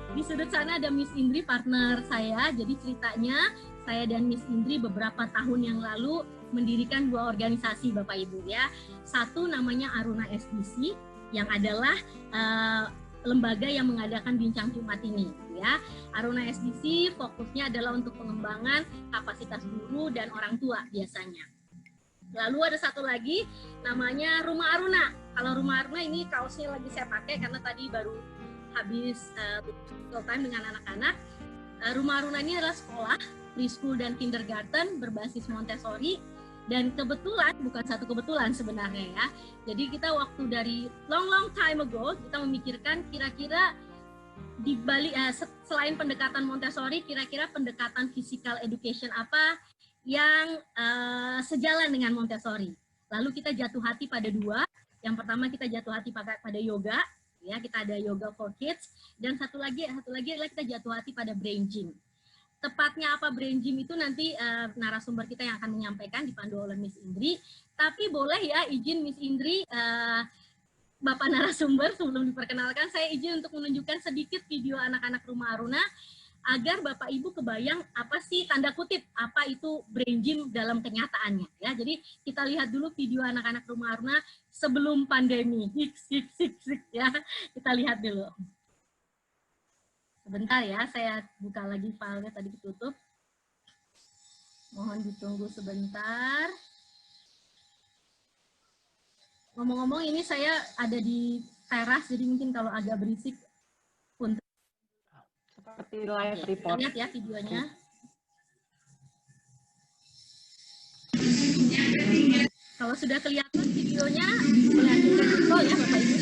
Di sudut sana ada Miss Indri, partner saya. Jadi ceritanya saya dan Miss Indri beberapa tahun yang lalu mendirikan dua organisasi Bapak Ibu ya. Satu namanya Aruna SDC yang adalah lembaga yang mengadakan bincang Jumat ini ya. Aruna SDC fokusnya adalah untuk pengembangan kapasitas guru dan orang tua biasanya. Lalu ada satu lagi namanya Rumah Aruna. Kalau Rumah Aruna ini kaosnya lagi saya pakai karena tadi baru habis full time dengan anak-anak. Rumah Aruna ini adalah sekolah preschool dan kindergarten berbasis Montessori, dan kebetulan, bukan satu kebetulan sebenarnya ya, jadi kita waktu dari long time ago kita memikirkan kira-kira di balik selain pendekatan Montessori, kira-kira pendekatan physical education apa yang sejalan dengan Montessori. Lalu kita jatuh hati pada dua. Yang pertama kita jatuh hati pada yoga, ya, kita ada yoga for kids, dan satu lagi adalah kita jatuh hati pada brain gym. Tepatnya apa brain gym itu nanti narasumber kita yang akan menyampaikan, dipandu oleh Miss Indri. Tapi boleh ya izin Miss Indri, Bapak narasumber, sebelum diperkenalkan saya izin untuk menunjukkan sedikit video anak-anak Rumah Aruna agar Bapak Ibu kebayang apa sih tanda kutip apa itu brain gym dalam kenyataannya ya. Jadi kita lihat dulu video anak-anak Rumah Aruna sebelum pandemi. Ya. Kita lihat dulu. Sebentar ya, saya buka lagi filenya, tadi ditutup. Mohon ditunggu sebentar. Ngomong-ngomong ini saya ada di teras, jadi mungkin kalau agak berisik untuk seperti live report. Lihat ya videonya. Kalau sudah kelihatan videonya, boleh aktifkan jempol ya Bapak Ibu.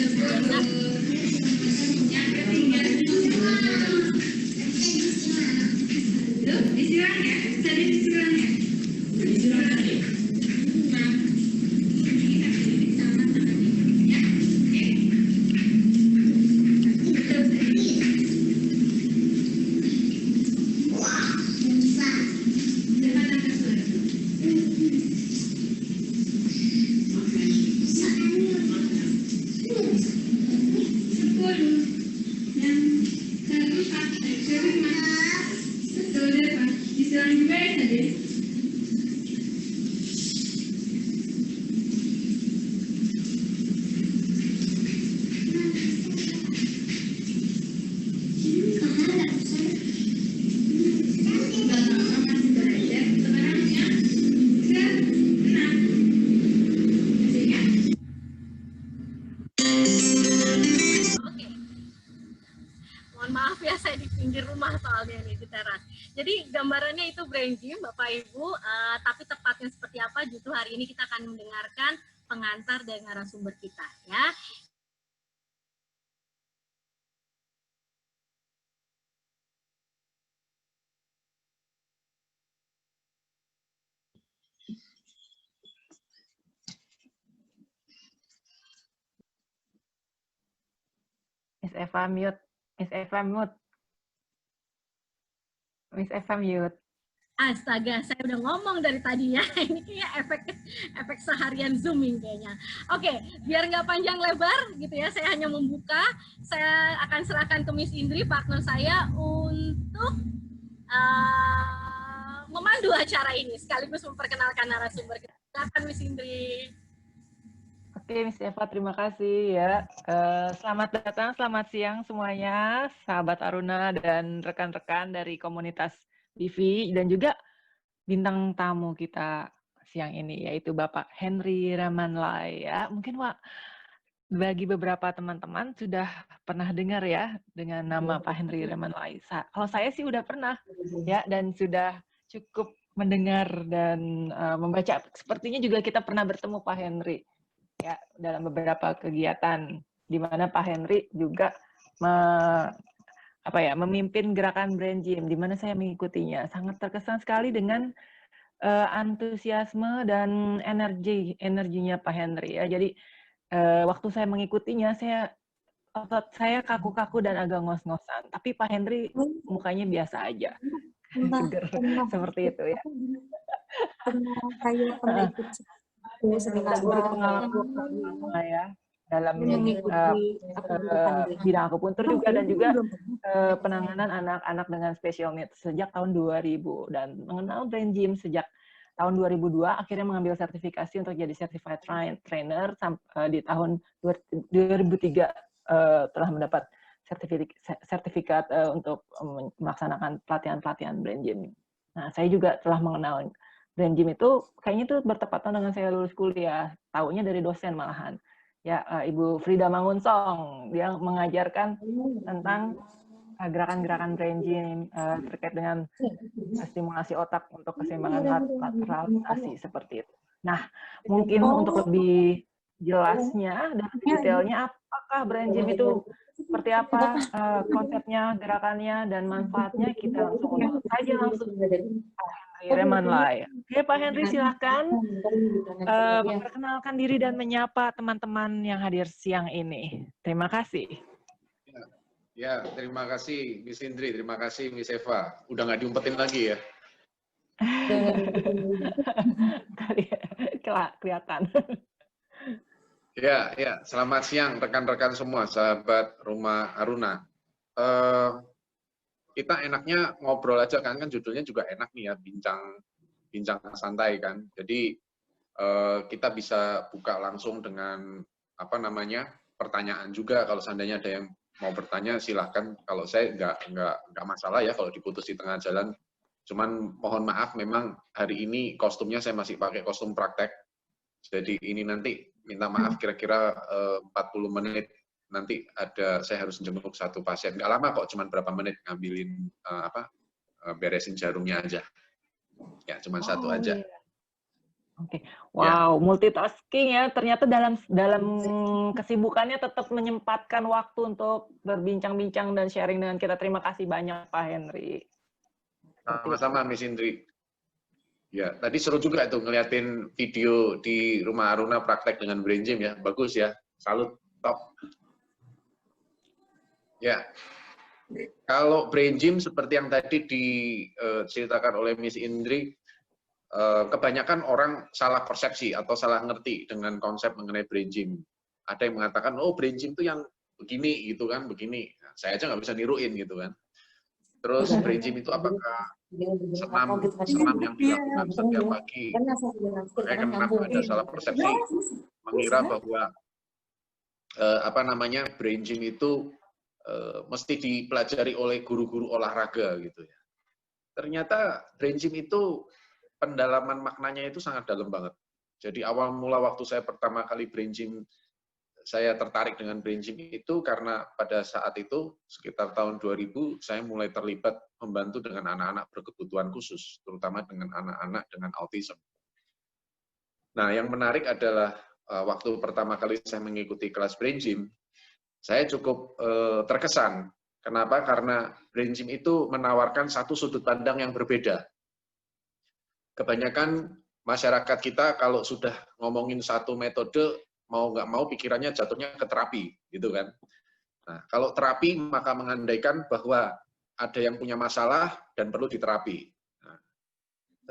Jadi gambarannya itu brain gym Bapak Ibu, tapi tepatnya seperti apa justru hari ini kita akan mendengarkan pengantar dari narasumber kita ya. Miss Eva mute. Miss Eva mute. Miss Eva mute. Astaga, saya udah ngomong dari tadi ya. Ini kayak efek seharian Zooming kayaknya. Oke, biar nggak panjang lebar gitu ya, saya hanya membuka. Saya akan serahkan ke Miss Indri, partner saya, untuk memandu acara ini, sekaligus memperkenalkan narasumber kita. Silakan Miss Indri. Oke, Miss Eva, terima kasih ya. Selamat datang, selamat siang semuanya, sahabat Aruna dan rekan-rekan dari komunitas TV, dan juga bintang tamu kita siang ini, yaitu Bapak Henry Ramanlai. Ya, mungkin bagi beberapa teman-teman sudah pernah dengar ya dengan nama Pak Henry Ramanlai. Kalau saya sih udah pernah ya, dan sudah cukup mendengar dan membaca. Sepertinya juga kita pernah bertemu Pak Henry ya dalam beberapa kegiatan di mana Pak Henry juga memimpin gerakan brain gym di mana saya mengikutinya. Sangat terkesan sekali dengan antusiasme dan energinya Pak Henry ya. Jadi waktu saya mengikutinya, saya kaku-kaku dan agak ngos-ngosan. Tapi Pak Henry mukanya biasa aja. Seger, seperti itu ya. Pernah ikut Kita berpengalaman ya. dalam bidang akupuntur juga, dan juga penanganan anak-anak dengan special needs sejak tahun 2000, dan mengenal brain gym sejak tahun 2002, akhirnya mengambil sertifikasi untuk jadi certified trainer. Di tahun 2003 telah mendapat sertifikat untuk melaksanakan pelatihan-pelatihan brain gym. Nah, saya juga telah mengenal brain gym itu kayaknya itu bertepatan dengan saya lulus kuliah, taunya dari dosen malahan. Ya, Ibu Frida Mangunsong, dia mengajarkan tentang gerakan-gerakan brain gym terkait dengan stimulasi otak untuk keseimbangan relaksasi seperti itu. Nah, mungkin untuk lebih jelasnya dan detailnya, apakah brain gym itu seperti apa konsepnya, gerakannya, dan manfaatnya, kita langsung urut saja langsung Henry Remanlai. Oke, Pak Henry, silakan memperkenalkan diri dan menyapa teman-teman yang hadir siang ini. Terima kasih. Ya, terima kasih Miss Indri, terima kasih Miss Eva. Udah nggak diumpetin lagi ya? Kelihatan. Ya, selamat siang rekan-rekan semua, sahabat Rumah Aruna. Kita enaknya ngobrol aja kan judulnya juga enak nih ya, bincang santai kan. Jadi kita bisa buka langsung dengan pertanyaan juga. Kalau seandainya ada yang mau bertanya silahkan. Kalau saya nggak masalah ya kalau diputus di tengah jalan. Cuman mohon maaf memang hari ini kostumnya saya masih pakai kostum praktek. Jadi ini nanti minta maaf kira-kira 40 menit nanti saya harus jemput satu pasien. Nggak lama kok, cuman berapa menit ngambilin beresin jarumnya aja. Ya, cuman satu aja. Iya. Oke, wow, multitasking ya. Ternyata dalam kesibukannya tetap menyempatkan waktu untuk berbincang-bincang dan sharing dengan kita. Terima kasih banyak Pak Henry. Sama-sama Miss Indri. Ya, tadi seru juga itu ngeliatin video di Rumah Aruna praktek dengan brain gym ya. Bagus ya. Salut, top. Ya. Kalau brain gym seperti yang tadi diceritakan oleh Miss Indri, kebanyakan orang salah persepsi atau salah ngerti dengan konsep mengenai brain gym. Ada yang mengatakan, oh brain gym itu yang begini gitu kan, begini. Nah, saya aja nggak bisa niruin gitu kan. Terus brain gym itu apakah senam yang dilakukan setiap pagi? Makanya kenapa ada salah persepsi mengira bahwa brain gym itu mesti dipelajari oleh guru-guru olahraga gitu ya. Ternyata brain gym itu pendalaman maknanya itu sangat dalam banget. Jadi awal mula waktu saya pertama kali brain gym, saya tertarik dengan brain gym itu karena pada saat itu sekitar tahun 2000 saya mulai terlibat membantu dengan anak-anak berkebutuhan khusus, terutama dengan anak-anak dengan autism. Nah, yang menarik adalah waktu pertama kali saya mengikuti kelas brain gym, saya cukup terkesan. Kenapa? Karena brain gym itu menawarkan satu sudut pandang yang berbeda. Kebanyakan masyarakat kita kalau sudah ngomongin satu metode, mau nggak mau pikirannya jatuhnya ke terapi, gitu kan. Nah, kalau terapi maka mengandaikan bahwa ada yang punya masalah dan perlu diterapi. Nah,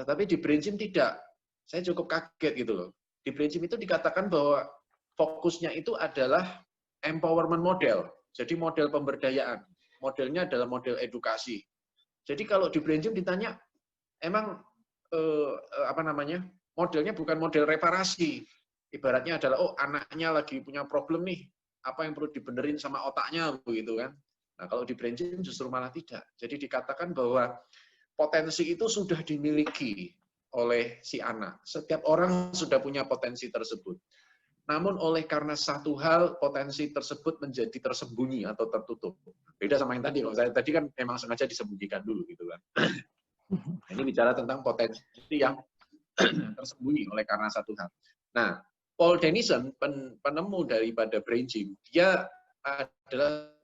tetapi di brain gym tidak. Saya cukup kaget gitu loh. Di brain gym itu dikatakan bahwa fokusnya itu adalah empowerment model. Jadi model pemberdayaan. Modelnya adalah model edukasi. Jadi kalau di brain gym ditanya, emang modelnya bukan model reparasi. Ibaratnya adalah, oh anaknya lagi punya problem nih, apa yang perlu dibenerin sama otaknya, begitu kan. Nah kalau di brain gym justru malah tidak. Jadi dikatakan bahwa potensi itu sudah dimiliki oleh si anak. Setiap orang sudah punya potensi tersebut. Namun karena satu hal, potensi tersebut menjadi tersembunyi atau tertutup. Beda sama yang tadi, kalau saya tadi kan memang sengaja disembunyikan dulu gitu kan. Ini bicara tentang potensi yang tersembunyi oleh karena satu hal. Nah, Paul Denison, penemu daripada brain gym, dia adalah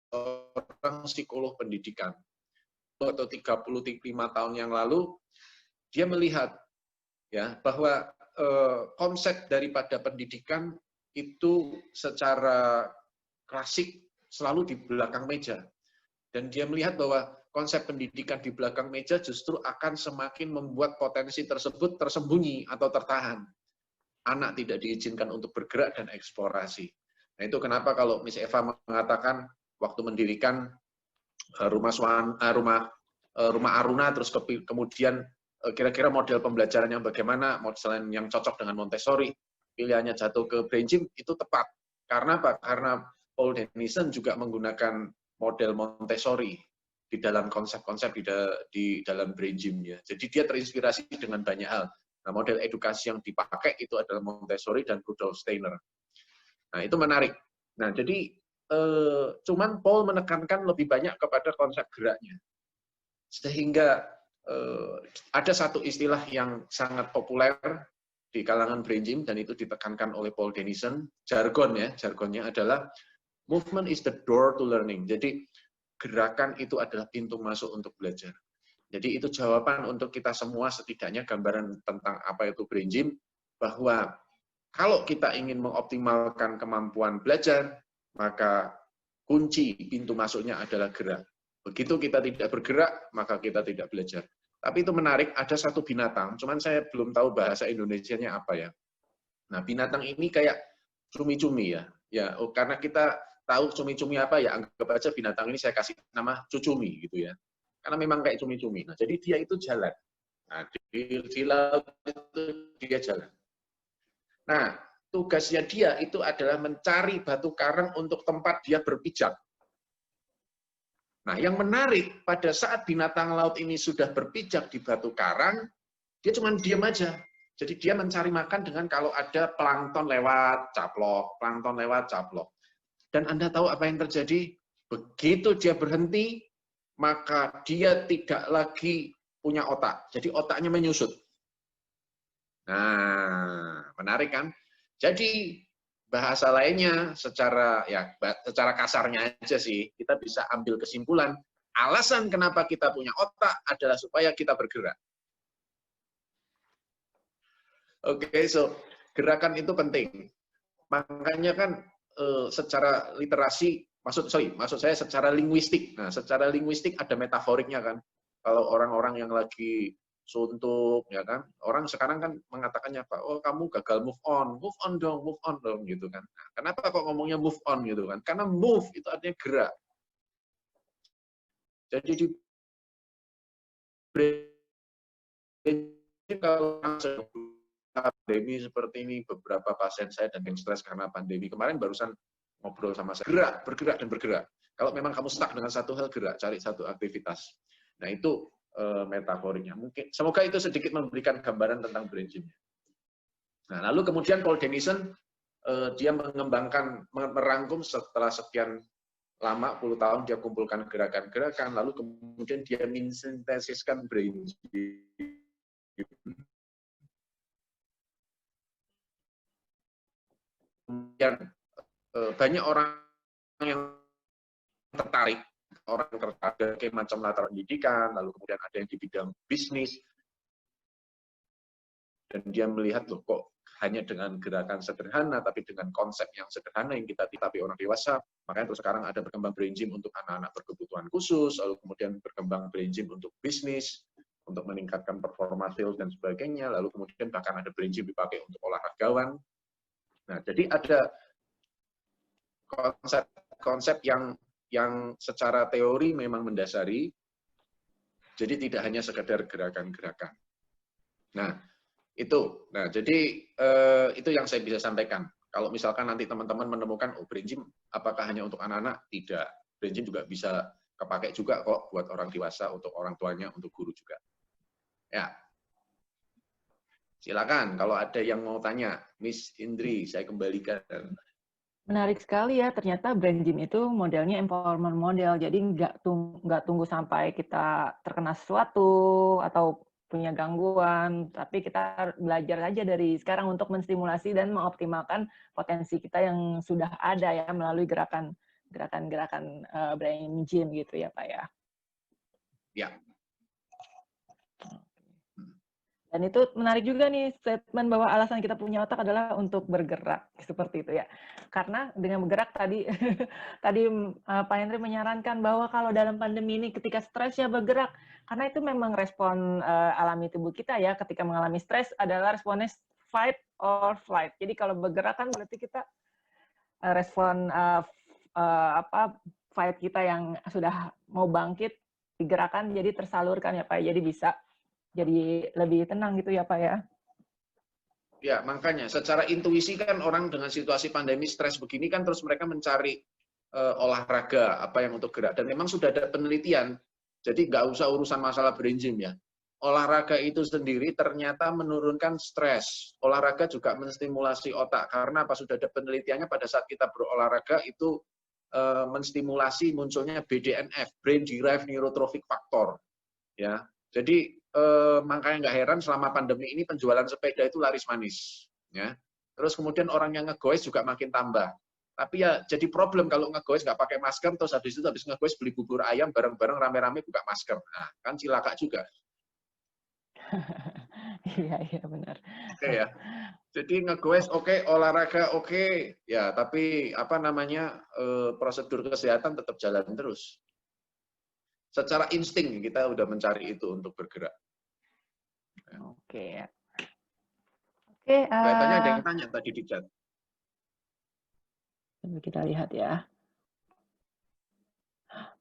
seorang psikolog pendidikan. Atau 35 tahun yang lalu, dia melihat ya bahwa konsep daripada pendidikan itu secara klasik selalu di belakang meja. Dan dia melihat bahwa konsep pendidikan di belakang meja justru akan semakin membuat potensi tersebut tersembunyi atau tertahan. anak tidak diizinkan untuk bergerak dan eksplorasi. Nah, itu kenapa kalau Miss Eva mengatakan waktu mendirikan rumah Aruna, terus kemudian kira-kira model pembelajaran yang bagaimana, selain yang cocok dengan Montessori, pilihannya jatuh ke brain gym, itu tepat. Karena apa? Karena Paul Denison juga menggunakan model Montessori di dalam konsep-konsep di dalam brain gym ya. Jadi dia terinspirasi dengan banyak hal. Nah, model edukasi yang dipakai itu adalah Montessori dan Rudolf Steiner. Nah, itu menarik. Nah, jadi cuman Paul menekankan lebih banyak kepada konsep geraknya. Sehingga ada satu istilah yang sangat populer di kalangan brain gym dan itu ditekankan oleh Paul Denison, jargonnya adalah movement is the door to learning. Jadi gerakan itu adalah pintu masuk untuk belajar. Jadi itu jawaban untuk kita semua, setidaknya gambaran tentang apa itu brain gym, bahwa kalau kita ingin mengoptimalkan kemampuan belajar, maka kunci pintu masuknya adalah gerak. Begitu kita tidak bergerak, maka kita tidak belajar. Tapi itu menarik, ada satu binatang, cuman saya belum tahu bahasa Indonesianya apa ya. Nah, binatang ini kayak cumi-cumi ya. Karena kita tahu cumi-cumi apa ya, anggap aja binatang ini saya kasih nama cucumi gitu ya. Karena memang kayak cumi-cumi. Nah, jadi dia itu jalan. Nah, di laut itu dia jalan. Nah, tugasnya dia itu adalah mencari batu karang untuk tempat dia berpijak. Nah, yang menarik, pada saat binatang laut ini sudah berpijak di batu karang, dia cuma diam aja. Jadi dia mencari makan dengan kalau ada plankton lewat, caplok, plankton lewat, caplok. Dan Anda tahu apa yang terjadi? Begitu dia berhenti, maka dia tidak lagi punya otak. Jadi otaknya menyusut. Nah, menarik kan? Jadi bahasa lainnya secara kasarnya aja sih, kita bisa ambil kesimpulan, alasan kenapa kita punya otak adalah supaya kita bergerak. Oke, so gerakan itu penting. Makanya kan secara literasi, maksud saya secara linguistik. Nah, secara linguistik ada metaforiknya kan. Kalau orang-orang yang lagi suntuk, ya kan, orang sekarang kan mengatakannya apa? Oh, kamu gagal move on dong, gitu kan. Nah, kenapa kok ngomongnya move on gitu kan? Karena move itu artinya gerak. Jadi di kalau pandemi seperti ini, beberapa pasien saya dan yang stres karena pandemi kemarin barusan ngobrol sama saya, bergerak dan bergerak. Kalau memang kamu stuck dengan satu hal, gerak, cari satu aktivitas. Nah, itu metaforiknya. Mungkin semoga itu sedikit memberikan gambaran tentang brain gym. Nah, lalu kemudian Paul Denison dia merangkum setelah sekian lama, puluh tahun dia kumpulkan gerakan-gerakan, lalu kemudian dia mensintesiskan brain gym. Kemudian banyak orang yang tertarik, orang tertarik macam latar pendidikan, lalu kemudian ada yang di bidang bisnis, dan dia melihat loh kok hanya dengan gerakan sederhana, tapi dengan konsep yang sederhana yang kita tetapi orang dewasa, makanya terus sekarang ada berkembang brain gym untuk anak-anak berkebutuhan khusus, lalu kemudian berkembang brain gym untuk bisnis, untuk meningkatkan performa sales dan sebagainya, lalu kemudian bahkan ada brain gym dipakai untuk olahragawan. Nah, jadi ada konsep yang secara teori memang mendasari, jadi tidak hanya sekedar gerakan-gerakan. Nah, itu. Nah, jadi itu yang saya bisa sampaikan. Kalau misalkan nanti teman-teman menemukan, oh, brain gym apakah hanya untuk anak-anak? Tidak. Brain gym juga bisa kepakai juga kok buat orang dewasa, untuk orang tuanya, untuk guru juga. Ya. Silakan kalau ada yang mau tanya, Miss Indri, saya kembalikan. Menarik sekali ya, ternyata brain gym itu modelnya empowerment model, jadi nggak tunggu sampai kita terkena sesuatu atau punya gangguan, tapi kita belajar saja dari sekarang untuk menstimulasi dan mengoptimalkan potensi kita yang sudah ada ya melalui gerakan brain gym gitu ya Pak ya. Ya. Dan itu menarik juga nih statement bahwa alasan kita punya otak adalah untuk bergerak, seperti itu ya. Karena dengan bergerak tadi Pak Henry menyarankan bahwa kalau dalam pandemi ini ketika stres ya bergerak, karena itu memang respon alami tubuh kita ya, ketika mengalami stres adalah responnya fight or flight. Jadi kalau bergerak kan berarti kita respon fight kita yang sudah mau bangkit digerakkan jadi tersalurkan ya Pak. Jadi bisa jadi lebih tenang gitu ya Pak ya. Ya, makanya secara intuisi kan orang dengan situasi pandemi stres begini kan terus mereka mencari olahraga apa yang untuk gerak, dan memang sudah ada penelitian, jadi nggak usah urusan masalah brain gym ya. Olahraga itu sendiri ternyata menurunkan stres. Olahraga juga menstimulasi otak karena apa, sudah ada penelitiannya pada saat kita berolahraga itu menstimulasi munculnya BDNF, Brain Derived Neurotrophic Factor. Ya, jadi makanya nggak heran selama pandemi ini penjualan sepeda itu laris manis. Ya, terus kemudian orang yang ngegoes juga makin tambah. Tapi ya jadi problem kalau ngegoes nggak pakai masker, terus habis ngegoes beli bubur ayam bareng-bareng rame-rame buka masker. Nah, kan cilaka juga. Iya benar. Oke ya. Jadi ngegoes oke, olahraga oke, ya tapi apa namanya prosedur kesehatan tetap jalan terus. Secara insting kita udah mencari itu untuk bergerak. Oke ya. Oke. Kaitannya ada yang tanya tadi di chat. Kita lihat ya.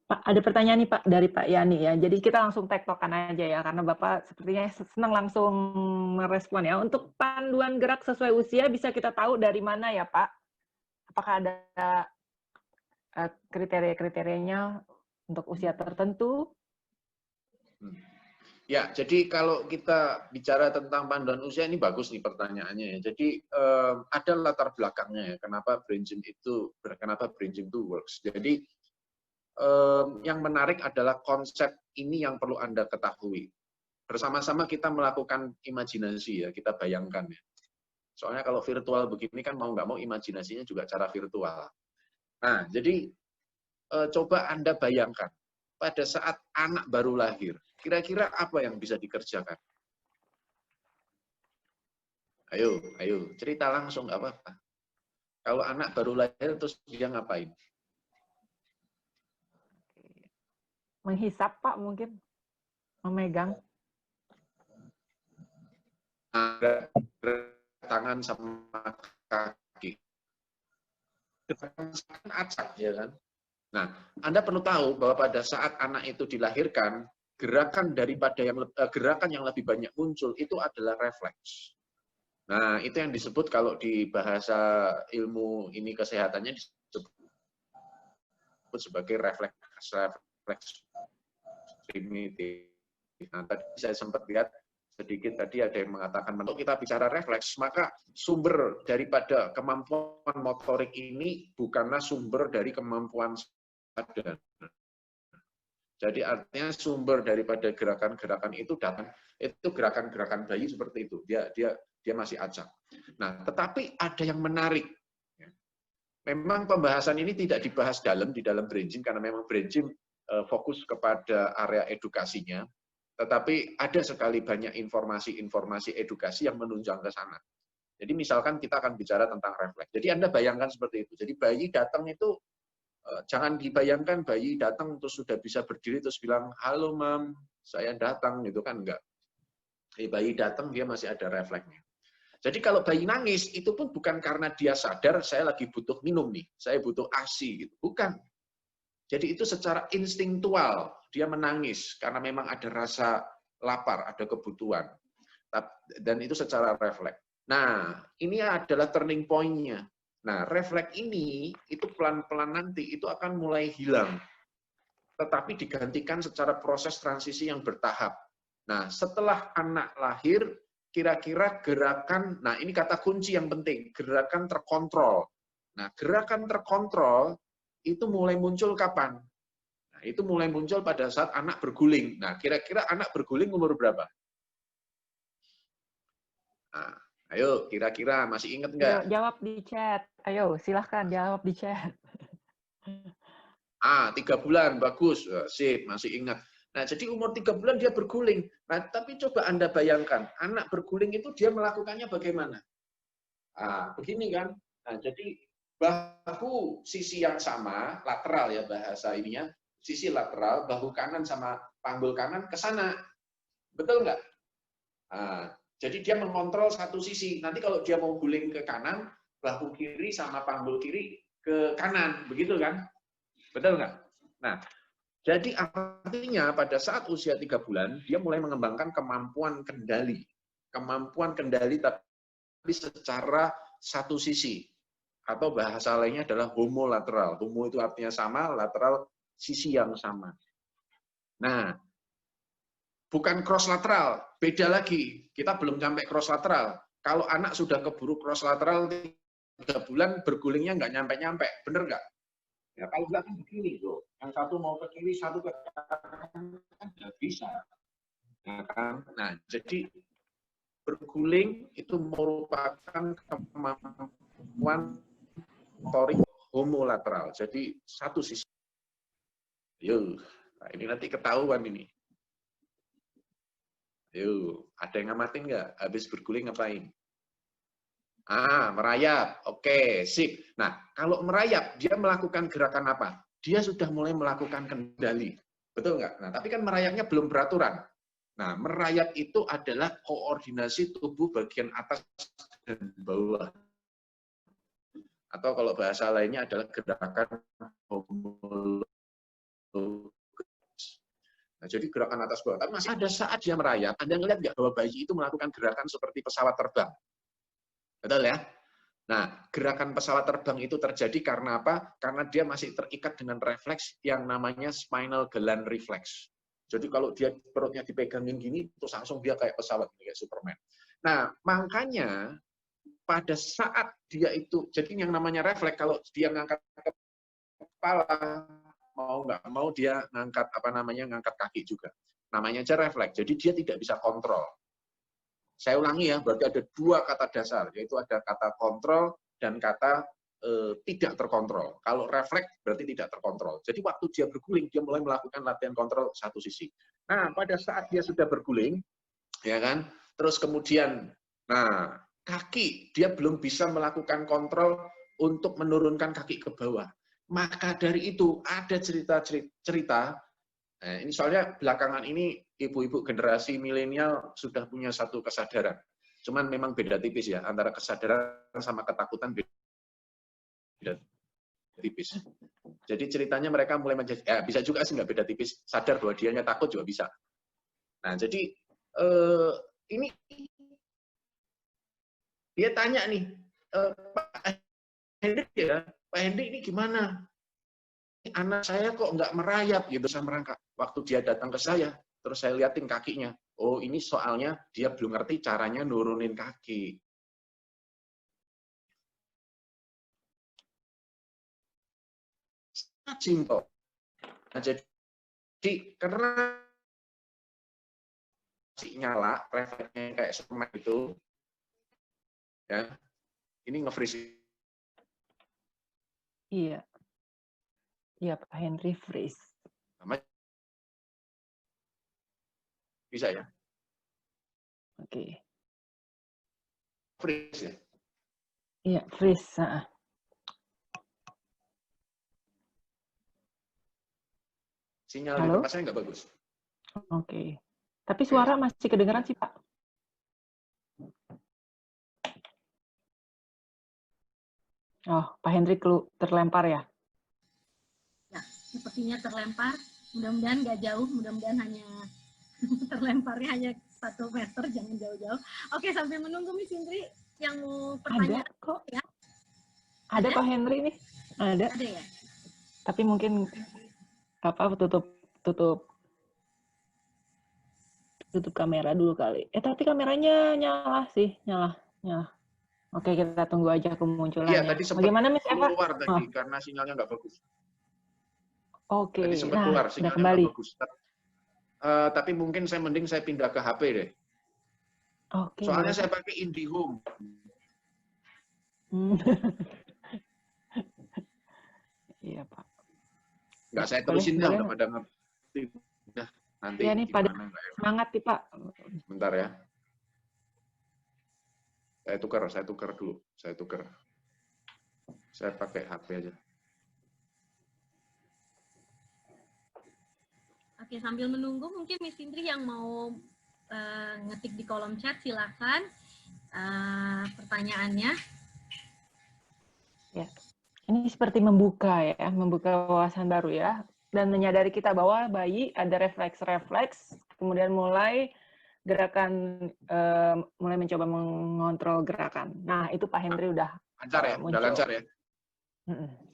Pak, ada pertanyaan nih Pak dari Pak Yani ya. Jadi kita langsung tektokan aja ya, karena Bapak sepertinya senang langsung merespon ya. Untuk panduan gerak sesuai usia bisa kita tahu dari mana ya Pak? Apakah ada kriteria-kriterianya untuk usia tertentu? Ya, jadi kalau kita bicara tentang panduan usia ini bagus nih pertanyaannya ya. Jadi ada latar belakangnya ya, kenapa brain gym itu works. Jadi yang menarik adalah konsep ini yang perlu Anda ketahui. Bersama-sama kita melakukan imajinasi ya, kita bayangkan ya. Soalnya kalau virtual begini kan mau nggak mau imajinasinya juga cara virtual. Nah, jadi coba Anda bayangkan pada saat anak baru lahir, kira-kira apa yang bisa dikerjakan? Ayo, cerita langsung, nggak apa-apa. Kalau anak baru lahir, terus dia ngapain? Menghisap, Pak, mungkin. Memegang. Tangan sama kaki. Acak, ya kan? Nah, Anda perlu tahu bahwa pada saat anak itu dilahirkan, gerakan yang lebih banyak muncul itu adalah refleks. Nah, itu yang disebut kalau di bahasa ilmu ini kesehatannya disebut sebagai refleks primitif. Nah, tadi saya sempat lihat sedikit tadi ada yang mengatakan untuk kita bicara refleks, maka sumber daripada kemampuan motorik ini bukanlah sumber dari kemampuan sadar. Jadi artinya sumber daripada gerakan-gerakan itu gerakan-gerakan bayi seperti itu. Dia masih acak. Nah, tetapi ada yang menarik. Memang pembahasan ini tidak dibahas di dalam brain gym karena memang brain gym fokus kepada area edukasinya. Tetapi ada sekali banyak informasi edukasi yang menunjang ke sana. Jadi misalkan kita akan bicara tentang refleks. Jadi Anda bayangkan seperti itu. Jadi bayi datang itu jangan dibayangkan bayi datang terus sudah bisa berdiri terus bilang, halo mam, saya datang, gitu kan, enggak. Bayi datang dia masih ada refleksnya. Jadi kalau bayi nangis, itu pun bukan karena dia sadar, saya lagi butuh minum nih, saya butuh ASI, gitu. Bukan. Jadi itu secara instingtual, dia menangis, karena memang ada rasa lapar, ada kebutuhan. Dan itu secara refleks. Nah, ini adalah turning point-nya. Nah, refleks ini itu pelan-pelan nanti itu akan mulai hilang. Tetapi digantikan secara proses transisi yang bertahap. Nah, setelah anak lahir, kira-kira gerakan, nah ini kata kunci yang penting, gerakan terkontrol. Nah, gerakan terkontrol itu mulai muncul kapan? Nah, itu mulai muncul pada saat anak berguling. Nah, kira-kira anak berguling umur berapa? Nah, ayo, kira-kira masih ingat nggak? Jawab di chat. Ayo, silahkan jawab di chat. 3 bulan, bagus. Sip, masih ingat. Nah, jadi umur 3 bulan dia berguling. Nah, tapi coba Anda bayangkan, anak berguling itu dia melakukannya bagaimana? Begini kan. Nah, jadi bahu sisi yang sama, lateral ya bahasa ininya, sisi lateral, bahu kanan sama panggul kanan ke sana. Betul nggak? Jadi dia mengontrol satu sisi. Nanti kalau dia mau guling ke kanan, bahu kiri sama panggul kiri ke kanan, begitu kan? Betul nggak? Nah, jadi artinya pada saat usia 3 bulan, dia mulai mengembangkan kemampuan kendali. Kemampuan kendali tapi secara satu sisi. Atau bahasa lainnya adalah homolateral. Homo itu artinya sama, lateral sisi yang sama. Nah, bukan cross lateral, beda lagi. Kita belum sampai cross lateral. Kalau anak sudah keburu cross lateral 3 bulan, bergulingnya nggak nyampe-nyampe, bener nggak? Ya, kalau nggak kan begini tuh, yang satu mau ke kiri, satu ke kanan, kan nggak bisa. Ya kan? Nah, jadi berguling itu merupakan kemampuan motorik homolateral. Jadi satu sisi. Yuk, nah ini nanti ketahuan ini. Yuk, ada yang ngamatin nggak? Habis berguling ngapain? Merayap. Oke, sip. Nah, kalau merayap, dia melakukan gerakan apa? Dia sudah mulai melakukan kendali. Betul nggak? Nah, tapi kan merayapnya belum beraturan. Nah, merayap itu adalah koordinasi tubuh bagian atas dan bawah. Atau kalau bahasa lainnya adalah gerakan homolog. Nah, jadi gerakan atas bawah. Tapi masih ada saat dia merayap, Anda ngelihat nggak bahwa bayi itu melakukan gerakan seperti pesawat terbang? Betul ya? Nah, gerakan pesawat terbang itu terjadi karena apa? Karena dia masih terikat dengan refleks yang namanya spinal gland reflex. Jadi kalau dia perutnya dipegangin gini, terus langsung dia kayak pesawat, kayak Superman. Nah, makanya pada saat dia itu, jadi yang namanya refleks, kalau dia ngangkat kepala, mau nggak mau dia ngangkat ngangkat kaki juga. Namanya aja refleks. Jadi dia tidak bisa kontrol. Saya ulangi ya, berarti ada 2 kata dasar, yaitu ada kata kontrol dan kata tidak terkontrol. Kalau refleks berarti tidak terkontrol. Jadi waktu dia berguling, dia mulai melakukan latihan kontrol satu sisi. Nah, pada saat dia sudah berguling, ya kan, terus kemudian, nah, kaki, dia belum bisa melakukan kontrol untuk menurunkan kaki ke bawah. Maka dari itu, ada cerita-cerita, ini soalnya belakangan ini ibu-ibu generasi milenial sudah punya satu kesadaran. Cuman memang beda tipis ya, antara kesadaran sama ketakutan beda tipis. Jadi ceritanya mereka mulai menjadi, bisa juga sih nggak beda tipis, sadar bahwa dianya takut juga bisa. Nah, jadi ini dia tanya nih, Pak Hendrik ya, Pak Hendrik ini gimana? Anak saya kok nggak merayap gitu, saya merangkak. Waktu dia datang ke saya, terus saya liatin kakinya. Oh, ini soalnya dia belum ngerti caranya nurunin kaki. Sangat simpel. Nah, jadi karena masih nyala, refleksnya kayak Superman itu, ya, ini nge-freeze. Iya. Iya, Pak Henry freeze. Bisa ya? Oke. Freeze ya? Iya, freeze. Sinyal di Halo? tempat saya nggak bagus. Oke. Tapi suara masih kedengeran sih, Pak. Oh, Pak Henry terlempar ya? Ya, sepertinya terlempar. Mudah-mudahan nggak jauh, mudah-mudahan hanya terlemparnya hanya 1 meter, jangan jauh-jauh. Oke, sambil menunggu Miss Indri yang mau pertanyaan. Ada kok. Ya? Ada Pak Henry nih. Ada. Ada ya? Tapi mungkin tutup kamera dulu kali. Tapi kameranya nyala sih, nyala. Oke, kita tunggu aja kemunculannya. Iya, tadi sempat Bagaimana Miss Eva? keluar tadi karena sinyalnya nggak bagus. Oke, Tadi sempat keluar, sinyalnya kembali. nggak bagus. Tapi mungkin saya mending saya pindah ke HP deh. Oke. Soalnya saya pakai IndiHome. Iya, Pak. Nggak saya terusin dah, udah pada ngerti. Udah, nanti ya, nih, pada semangat nih, Pak. Bentar ya. Saya tukar dulu. Saya pakai HP aja. Oke, sambil menunggu mungkin Miss Indri yang mau ngetik di kolom chat, silakan pertanyaannya. Ya, ini seperti membuka wawasan baru ya, dan menyadari kita bahwa bayi ada refleks-refleks, kemudian mulai gerakan, mulai mencoba mengontrol gerakan. Nah, itu Pak Hendri udah Lancar ya, muncul. udah lancar ya.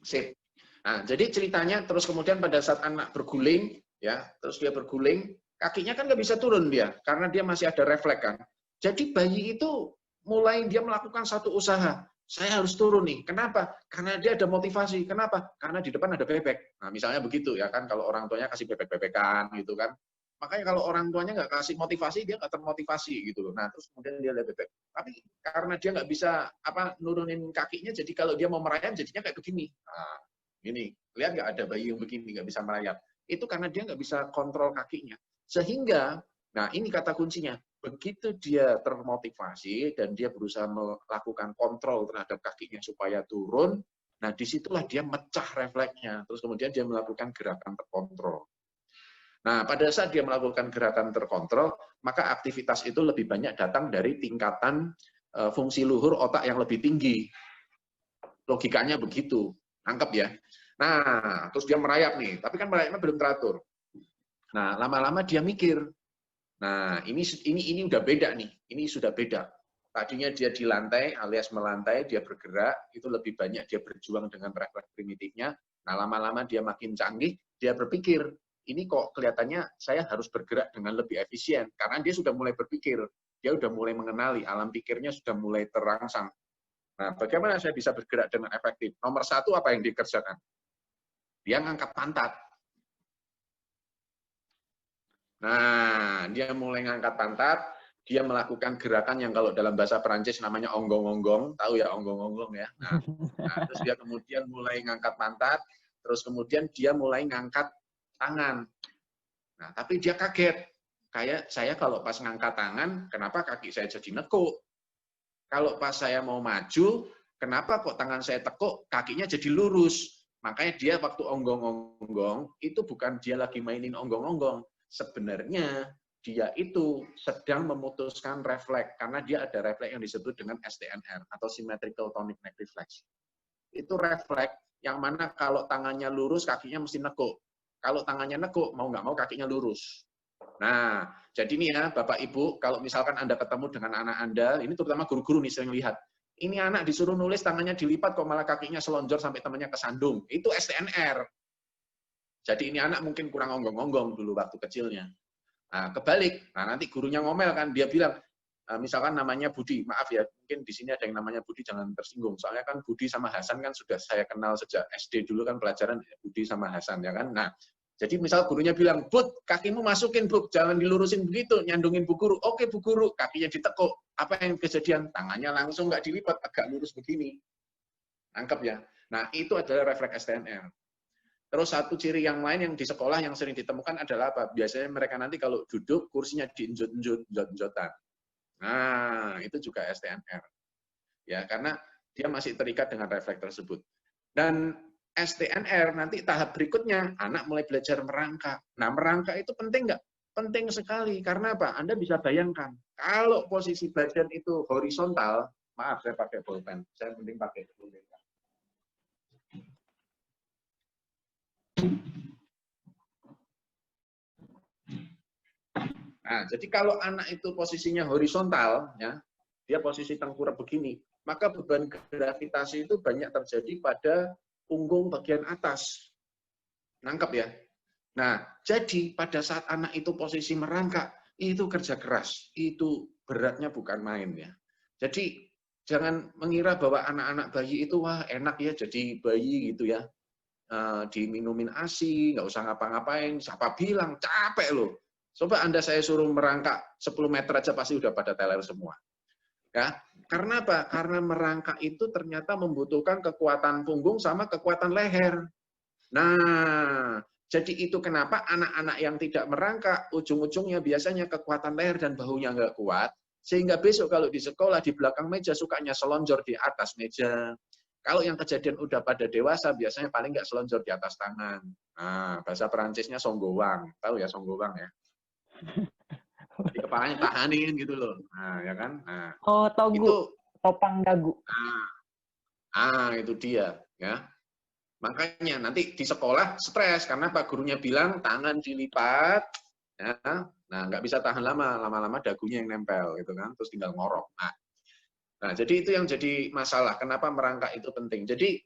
Sip. Nah, jadi ceritanya terus kemudian pada saat anak berguling, ya, terus dia berguling, kakinya kan nggak bisa turun dia, karena dia masih ada refleks kan. Jadi bayi itu mulai dia melakukan satu usaha. Saya harus turun nih. Kenapa? Karena dia ada motivasi. Kenapa? Karena di depan ada bebek. Nah, misalnya begitu ya kan, kalau orang tuanya kasih bebek-bebekan gitu kan. Makanya kalau orang tuanya nggak kasih motivasi, dia nggak termotivasi gitu loh. Nah, terus kemudian dia lihat bebek. Tapi karena dia nggak bisa nurunin kakinya, jadi kalau dia mau merayap jadinya kayak begini. Nah, ini lihat nggak, ada bayi yang begini nggak bisa merayap. Itu karena dia nggak bisa kontrol kakinya. Sehingga, nah ini kata kuncinya. Begitu dia termotivasi dan dia berusaha melakukan kontrol terhadap kakinya supaya turun, nah disitulah dia mecah refleksnya. Terus kemudian dia melakukan gerakan terkontrol. Nah, pada saat dia melakukan gerakan terkontrol, maka aktivitas itu lebih banyak datang dari tingkatan fungsi luhur otak yang lebih tinggi. Logikanya begitu. Nangkep ya? Nah, terus dia merayap nih, tapi kan merayapnya belum teratur. Nah, lama-lama dia mikir, nah, ini udah beda nih. Ini sudah beda. Tadinya dia di lantai alias melantai, dia bergerak, itu lebih banyak dia berjuang dengan refleks primitifnya. Nah, lama-lama dia makin canggih, dia berpikir, ini kok kelihatannya saya harus bergerak dengan lebih efisien. Karena dia sudah mulai berpikir, dia sudah mulai mengenali, alam pikirnya sudah mulai terangsang. Nah, bagaimana saya bisa bergerak dengan efektif? Nomor satu, apa yang dikerjakan? Dia ngangkat pantat. Nah, dia mulai ngangkat pantat, dia melakukan gerakan yang kalau dalam bahasa Perancis namanya onggong-onggong, tahu ya onggong-onggong ya. Nah, terus dia kemudian mulai ngangkat pantat, terus kemudian dia mulai ngangkat tangan. Nah, tapi dia kaget. Kayak saya kalau pas ngangkat tangan, kenapa kaki saya jadi nekuk? Kalau pas saya mau maju, kenapa kok tangan saya tekuk, kakinya jadi lurus? Makanya dia waktu onggong-onggong, itu bukan dia lagi mainin onggong-onggong. Sebenarnya dia itu sedang memutuskan refleks, karena dia ada refleks yang disebut dengan STNR, atau Symmetrical Tonic Neck Reflex. Itu refleks yang mana kalau tangannya lurus, kakinya mesti nekuk. Kalau tangannya nekuk, mau nggak mau kakinya lurus. Nah, jadi nih ya, Bapak Ibu, kalau misalkan Anda ketemu dengan anak Anda, ini terutama guru-guru nih sering lihat, ini anak disuruh nulis, tangannya dilipat, kok malah kakinya selonjor sampai temannya kesandung. Itu STNR. Jadi ini anak mungkin kurang onggong-onggong dulu waktu kecilnya. Nah, kebalik. Nah, nanti gurunya ngomel kan, dia bilang, misalkan namanya Budi, maaf ya, mungkin di sini ada yang namanya Budi, jangan tersinggung. Soalnya kan Budi sama Hasan kan sudah saya kenal sejak SD dulu kan pelajaran Budi sama Hasan, ya kan. Nah, jadi misal gurunya bilang, Bud, kakimu masukin, Bud, jangan dilurusin begitu, nyandungin Bu Guru. Oke, Bu Guru, kakinya ditekuk. Apa yang kejadian? Tangannya langsung nggak dilipat, agak lurus begini. Nangkep ya? Nah, itu adalah refleks STNR. Terus satu ciri yang lain yang di sekolah yang sering ditemukan adalah apa? Biasanya mereka nanti kalau duduk, kursinya diinjot-injotan. Nah, itu juga STNR. Ya, karena dia masih terikat dengan refleks tersebut. Dan STNR nanti tahap berikutnya, anak mulai belajar merangkak. Nah, merangkak itu penting nggak? Penting sekali. Karena apa? Anda bisa bayangkan, kalau posisi badan itu horizontal, maaf saya pakai pulpen, saya mending pakai pulpen. Nah, jadi kalau anak itu posisinya horizontal, ya, dia posisi tengkurap begini, maka beban gravitasi itu banyak terjadi pada punggung bagian atas. Nangkep ya? Nah, jadi pada saat anak itu posisi merangkak, itu kerja keras. Itu beratnya bukan main ya. Jadi jangan mengira bahwa anak-anak bayi itu wah enak ya jadi bayi gitu ya. Diminumin ASI, nggak usah ngapa-ngapain. Siapa bilang capek loh. Coba Anda saya suruh merangkak 10 meter aja pasti udah pada teler semua. Ya, karena apa? Karena merangkak itu ternyata membutuhkan kekuatan punggung sama kekuatan leher. Nah, jadi itu kenapa anak-anak yang tidak merangkak, ujung-ujungnya biasanya kekuatan leher dan bahunya nggak kuat, sehingga besok kalau di sekolah, di belakang meja, sukanya selonjor di atas meja. Kalau yang kejadian udah pada dewasa, biasanya paling nggak selonjor di atas tangan. Nah, bahasa Perancisnya songgowang. Tahu ya songgowang ya? Jadi kepalanya tahanin gitu loh. Nah, ya kan? Nah, Oh, togu, itu topang dagu. itu dia, ya. Makanya nanti di sekolah stres karena Pak gurunya bilang tangan dilipat, ya. Nah, nggak bisa tahan lama-lama dagunya yang nempel gitu kan, terus tinggal ngorok. Nah, jadi itu yang jadi masalah. Kenapa merangkak itu penting? Jadi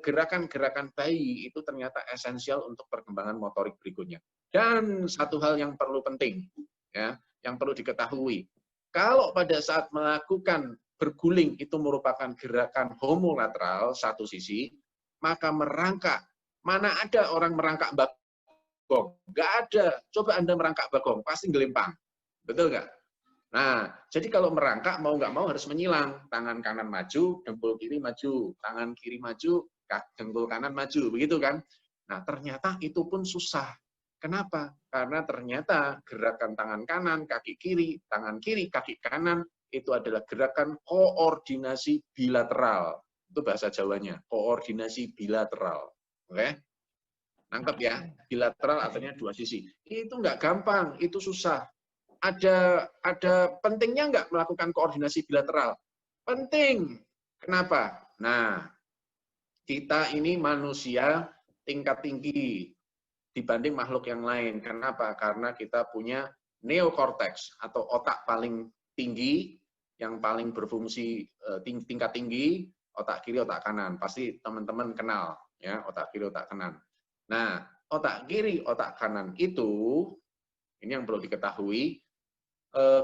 gerakan-gerakan bayi itu ternyata esensial untuk perkembangan motorik berikutnya. Dan satu hal yang perlu penting, ya, yang perlu diketahui, kalau pada saat melakukan berguling itu merupakan gerakan homolateral satu sisi, maka merangkak, mana ada orang merangkak bagong? Nggak ada. Coba Anda merangkak bagong, pasti gelempang. Betul nggak? Nah, jadi kalau merangkak mau nggak mau harus menyilang. Tangan kanan maju, dengkul kiri maju. Tangan kiri maju, dengkul kanan maju. Begitu kan? Nah, ternyata itu pun susah. Kenapa? Karena ternyata gerakan tangan kanan, kaki kiri, tangan kiri, kaki kanan, itu adalah gerakan koordinasi bilateral. Itu bahasa Jawanya, koordinasi bilateral. Oke? Nangkep ya? Bilateral artinya dua sisi. Itu nggak gampang, itu susah. Ada pentingnya nggak melakukan koordinasi bilateral? Penting. Kenapa? Nah, kita ini manusia tingkat tinggi dibanding makhluk yang lain. Kenapa? Karena kita punya neokortex atau otak paling tinggi, yang paling berfungsi tingkat tinggi, otak kiri, otak kanan. Pasti teman-teman kenal, ya, otak kiri, otak kanan. Nah, otak kiri, otak kanan itu, ini yang perlu diketahui,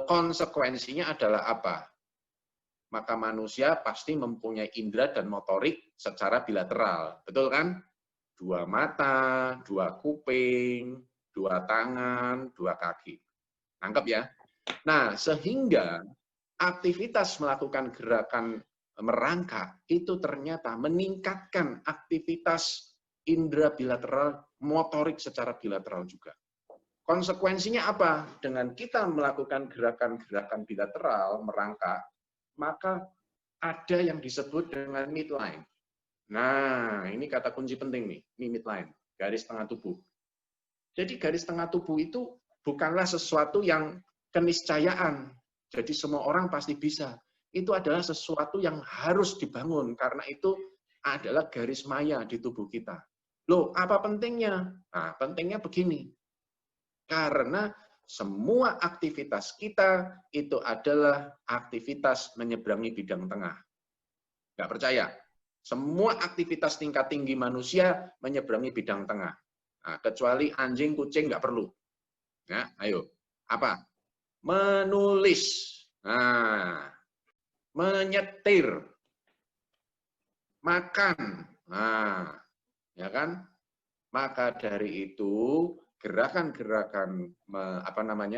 konsekuensinya adalah apa? Maka manusia pasti mempunyai indera dan motorik secara bilateral. Betul kan? Dua mata, dua kuping, dua tangan, dua kaki. Nangkep ya? Nah, sehingga aktivitas melakukan gerakan merangkak itu ternyata meningkatkan aktivitas indera bilateral, motorik secara bilateral juga. Konsekuensinya apa? Dengan kita melakukan gerakan-gerakan bilateral, merangkak, maka ada yang disebut dengan midline. Nah, ini kata kunci penting nih, ini midline, garis tengah tubuh. Jadi garis tengah tubuh itu bukanlah sesuatu yang keniscayaan. Jadi semua orang pasti bisa. Itu adalah sesuatu yang harus dibangun, karena itu adalah garis maya di tubuh kita. Loh, apa pentingnya? Nah, pentingnya begini. Karena semua aktivitas kita itu adalah aktivitas menyeberangi bidang tengah. Nggak percaya? Semua aktivitas tingkat tinggi manusia menyeberangi bidang tengah. Nah, kecuali anjing, kucing nggak perlu. Ya, ayo. Apa? Menulis. Nah, menyetir. Makan. Nah, ya kan? Maka dari itu gerakan-gerakan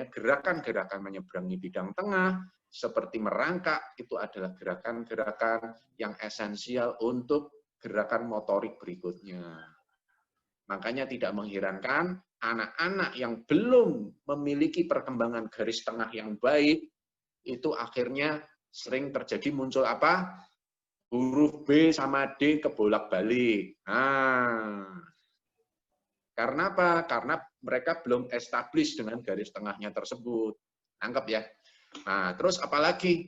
gerakan-gerakan menyeberangi bidang tengah seperti merangkak itu adalah gerakan-gerakan yang esensial untuk gerakan motorik berikutnya. Makanya tidak mengherankan anak-anak yang belum memiliki perkembangan garis tengah yang baik itu akhirnya sering terjadi muncul apa? Huruf B sama D kebolak-balik. Nah, karena apa? Karena mereka belum establish dengan garis tengahnya tersebut. Anggap ya. Nah, terus apalagi?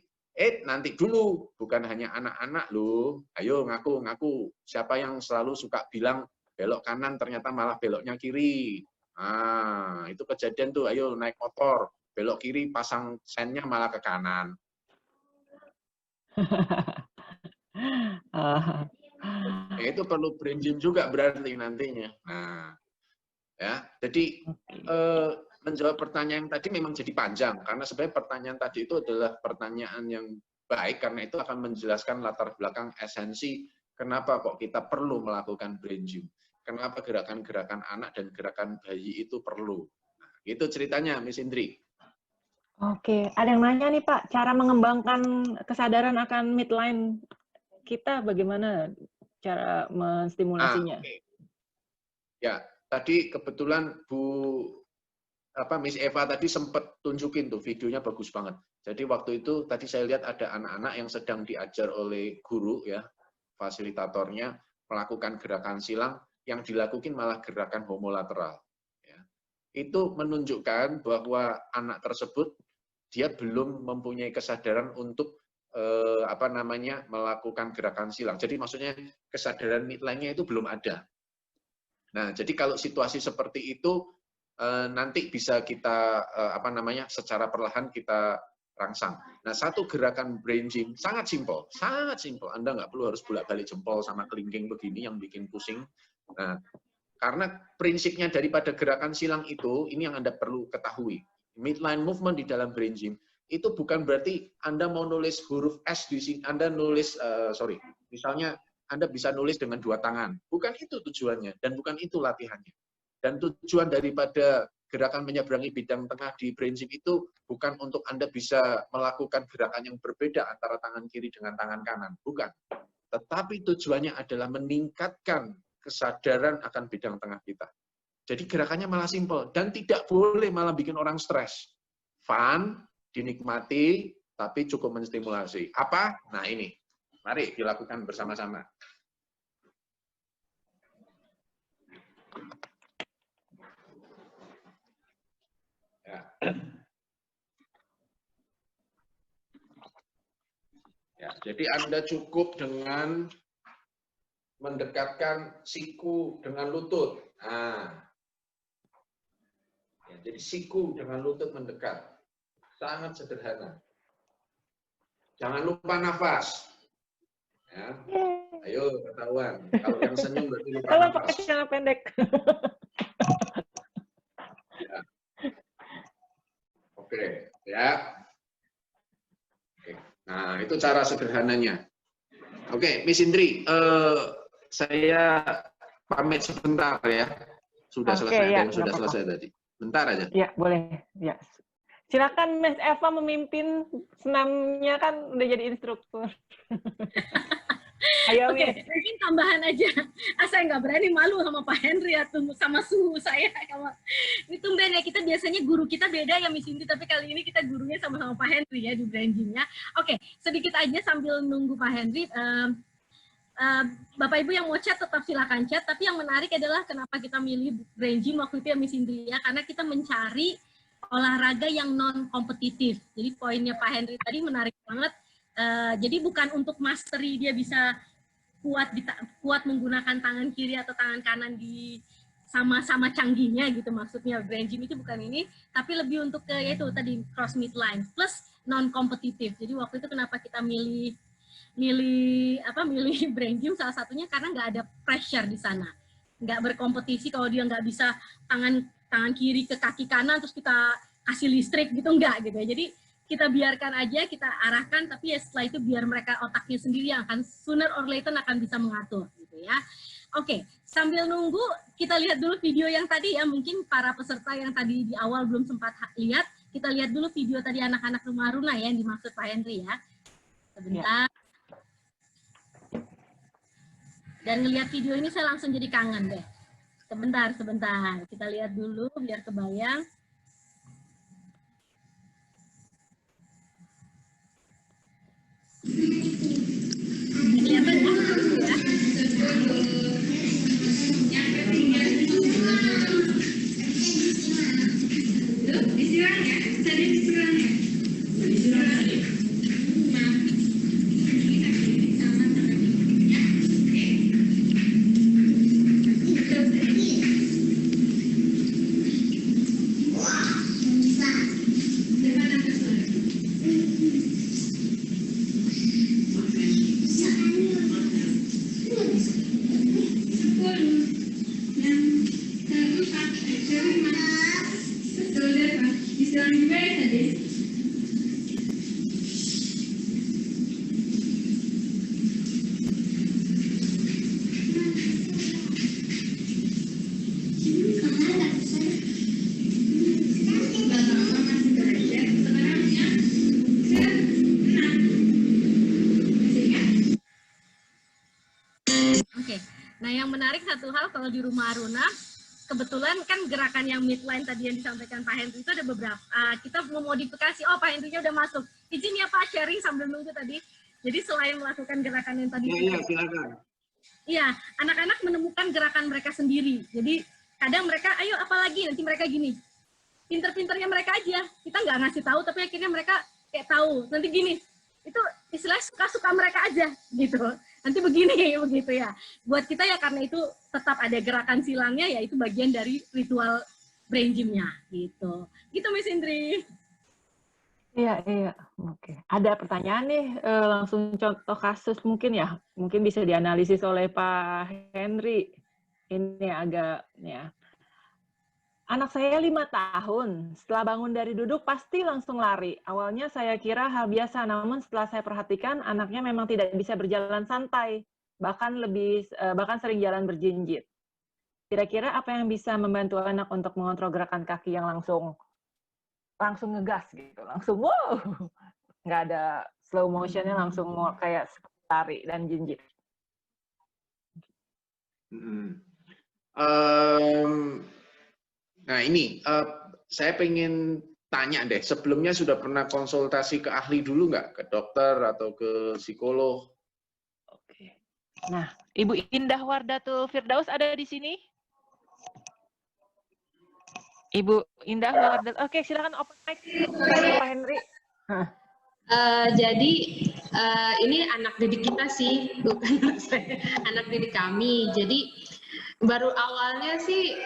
Nanti dulu. Bukan hanya anak-anak loh. Ayo ngaku-ngaku. Siapa yang selalu suka bilang belok kanan ternyata malah beloknya kiri. Nah, itu kejadian tuh. Ayo naik motor. Belok kiri pasang sennya malah ke kanan. Itu perlu brain gym juga berarti nantinya. Nah, ya, jadi menjawab pertanyaan tadi memang jadi panjang karena sebenarnya pertanyaan tadi itu adalah pertanyaan yang baik karena itu akan menjelaskan latar belakang esensi kenapa kok kita perlu melakukan brain gym, kenapa gerakan-gerakan anak dan gerakan bayi itu perlu. Nah, itu ceritanya, Miss Indri. Oke, ada yang nanya nih Pak, cara mengembangkan kesadaran akan midline kita bagaimana cara menstimulasinya? Okay. Ya, tadi kebetulan Miss Eva tadi sempat tunjukin tuh videonya bagus banget. Jadi waktu itu tadi saya lihat ada anak-anak yang sedang diajar oleh guru ya, fasilitatornya melakukan gerakan silang yang dilakukan malah gerakan homolateral. Ya. itu menunjukkan bahwa anak tersebut dia belum mempunyai kesadaran untuk melakukan gerakan silang. Jadi maksudnya kesadaran midline-nya itu belum ada. Nah, jadi kalau situasi seperti itu nanti bisa kita secara perlahan kita rangsang. Nah, satu gerakan brain gym sangat simpel, sangat simpel. Anda nggak perlu harus bolak-balik jempol sama kelingking begini yang bikin pusing. Nah, karena prinsipnya daripada gerakan silang itu, ini yang Anda perlu ketahui. Midline movement di dalam brain gym itu bukan berarti Anda mau nulis huruf S di sini, Anda nulis, misalnya Anda bisa nulis dengan 2 tangan. Bukan itu tujuannya, dan bukan itu latihannya. Dan tujuan daripada gerakan menyeberangi bidang tengah di brain gym itu bukan untuk Anda bisa melakukan gerakan yang berbeda antara tangan kiri dengan tangan kanan. Bukan. Tetapi tujuannya adalah meningkatkan kesadaran akan bidang tengah kita. Jadi gerakannya malah simpel dan tidak boleh malah bikin orang stres. Fun, dinikmati, tapi cukup menstimulasi. Apa? Nah ini, mari dilakukan bersama-sama. Ya. Ya, jadi Anda cukup dengan mendekatkan siku dengan lutut. Nah, ya, jadi siku dengan lutut mendekat. Sangat sederhana. Jangan lupa nafas. Ya. Ayo, ketahuan. Kalau yang senyum berarti lupa Kalau nafas. pakai celana pendek. Ya. Oke, ya. Oke. Nah, itu cara sederhananya. Oke, Miss Indri, saya pamit sebentar ya. Sudah selesai, ya, yang sudah selesai tadi. Bentar aja. Ya, boleh. Ya. Silakan Miss Eva memimpin senamnya, kan udah jadi instruktur. Ayo, Oke, mungkin tambahan aja. Saya nggak berani, malu sama Pak Henry atau sama suhu saya. Ini tumben ya, kita biasanya guru kita beda ya Miss Indri, tapi kali ini kita gurunya sama-sama Pak Henry ya di brain gym-nya. Oke, sedikit aja sambil nunggu Pak Henry. Bapak Ibu yang mau chat tetap silakan chat, tapi yang menarik adalah kenapa kita milih brain gym waktu itu ya Miss Indri ya, karena kita mencari olahraga yang non kompetitif. Jadi poinnya Pak Henry tadi menarik banget. Jadi bukan untuk mastery dia bisa kuat menggunakan tangan kiri atau tangan kanan di sama-sama canggihnya gitu, maksudnya brain gym itu bukan ini, tapi lebih untuk ke yaitu tadi cross midline plus non kompetitif. Jadi waktu itu kenapa kita milih brain gym, salah satunya karena nggak ada pressure di sana, nggak berkompetisi. Kalau dia nggak bisa tangan kiri ke kaki kanan terus kita kasih listrik gitu, enggak gitu ya. Jadi kita biarkan aja, kita arahkan, tapi ya setelah itu biar mereka otaknya sendiri yang akan sooner or later akan bisa mengatur gitu ya. Oke, sambil nunggu kita lihat dulu video yang tadi ya, mungkin para peserta yang tadi di awal belum sempat lihat, kita lihat dulu video tadi anak-anak Rumah Aruna ya, yang dimaksud Pak Henry ya. Sebentar. Dan ngelihat video ini saya langsung jadi kangen deh. Sebentar. Kita lihat dulu biar kebayang. Kelihatan ya? Satu hal kalau di Rumah Aruna, kebetulan kan gerakan yang midline tadi yang disampaikan Pak Henry itu ada beberapa. Kita memodifikasi, Pak Henry-nya udah masuk. Izin ya Pak, sharing sambil nunggu tadi. Jadi selain melakukan gerakan yang tadi. Iya, silakan. Iya, anak-anak menemukan gerakan mereka sendiri. Jadi kadang mereka, ayo apalagi, nanti mereka gini. Pinter-pinternya mereka aja, kita nggak ngasih tahu, tapi akhirnya mereka kayak tahu, nanti gini. Itu istilah suka-suka mereka aja, gitu. Nanti begini, begitu ya. Buat kita ya, karena itu tetap ada gerakan silangnya, ya itu bagian dari ritual brain gym-nya, gitu. Gitu, Miss Indri. Iya, iya. Oke. Ada pertanyaan nih, langsung contoh kasus mungkin ya. Mungkin bisa dianalisis oleh Pak Henry. Ini agak, ya. Anak saya 5 tahun. Setelah bangun dari duduk, pasti langsung lari. Awalnya saya kira hal biasa, namun setelah saya perhatikan, anaknya memang tidak bisa berjalan santai. Bahkan sering jalan berjinjit. Kira-kira apa yang bisa membantu anak untuk mengontrol gerakan kaki yang langsung ngegas gitu, langsung wow, nggak ada slow motionnya, langsung mau kayak lari dan jinjit. Nah ini, saya pengen tanya deh, sebelumnya sudah pernah konsultasi ke ahli dulu nggak? Ke dokter atau ke psikolog? Oke. Nah, Ibu Indah Wardatul Firdaus ada di sini? Ibu Indah Wardatul, oke, silakan open mic, Pak Henry. Jadi ini anak didik kita sih, bukan anak saya, anak didik kami. Jadi baru awalnya sih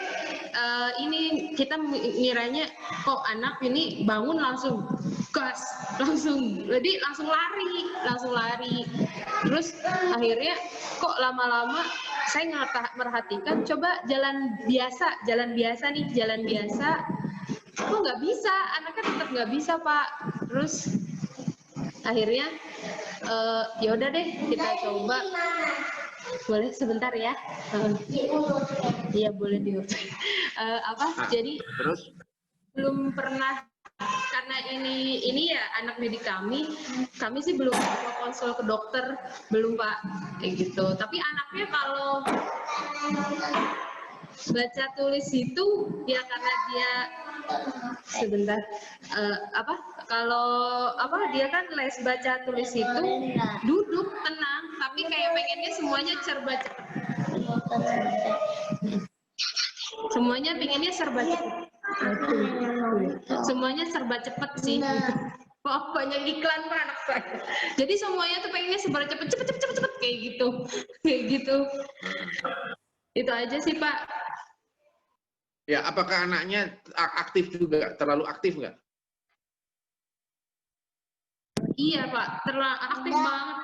ini kita ngiranya kok anak ini bangun langsung gas, jadi langsung lari. Terus akhirnya kok lama-lama saya merhatikan, coba jalan biasa nih, kok nggak bisa, anaknya tetap nggak bisa Pak. Terus akhirnya ya udah deh kita coba. Boleh sebentar ya? Iya boleh jadi Terus? belum pernah, karena ini ya anak didik kami sih belum konsul ke dokter, belum Pak, kayak gitu. Tapi anaknya kalau baca tulis itu ya karena dia sebentar dia kan les baca tulis itu duduk tenang, tapi kayak pengennya semuanya serba cepat. Semuanya pengennya serba cepat. Semuanya serba cepat sih. Banyak iklan Pak anak saya. Jadi semuanya tuh pengennya serba cepet kayak gitu. Itu aja sih Pak. Ya, apakah anaknya aktif juga? Terlalu aktif nggak? Iya Pak, terlalu aktif banget.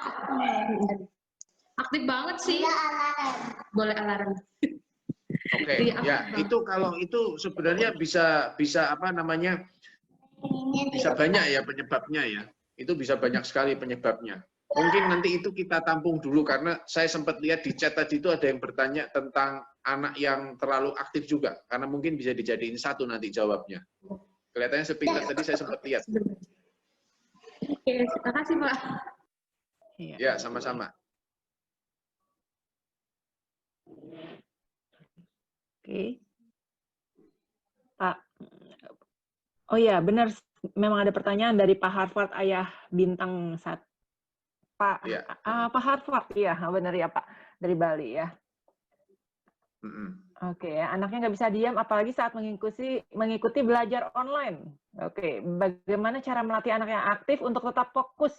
Aktif banget sih. Boleh alarm. Oke, ya itu kalau itu sebenarnya bisa apa namanya, bisa banyak ya penyebabnya ya. Itu bisa banyak sekali penyebabnya. Mungkin nanti itu kita tampung dulu, karena saya sempat lihat di chat tadi itu ada yang bertanya tentang anak yang terlalu aktif juga, karena mungkin bisa dijadiin satu nanti jawabnya. Kelihatannya sepintas tadi saya sempat lihat. Oke, terima kasih Pak. Ya, sama-sama. Oke. Pak. Oh ya, benar, memang ada pertanyaan dari Pak Harvard Ayah Bintang 1. Pak, ya. Pak Harvard, iya benar ya Pak, dari Bali ya. Oke, anaknya nggak bisa diam, apalagi saat mengikuti belajar online. Oke, bagaimana cara melatih anak yang aktif untuk tetap fokus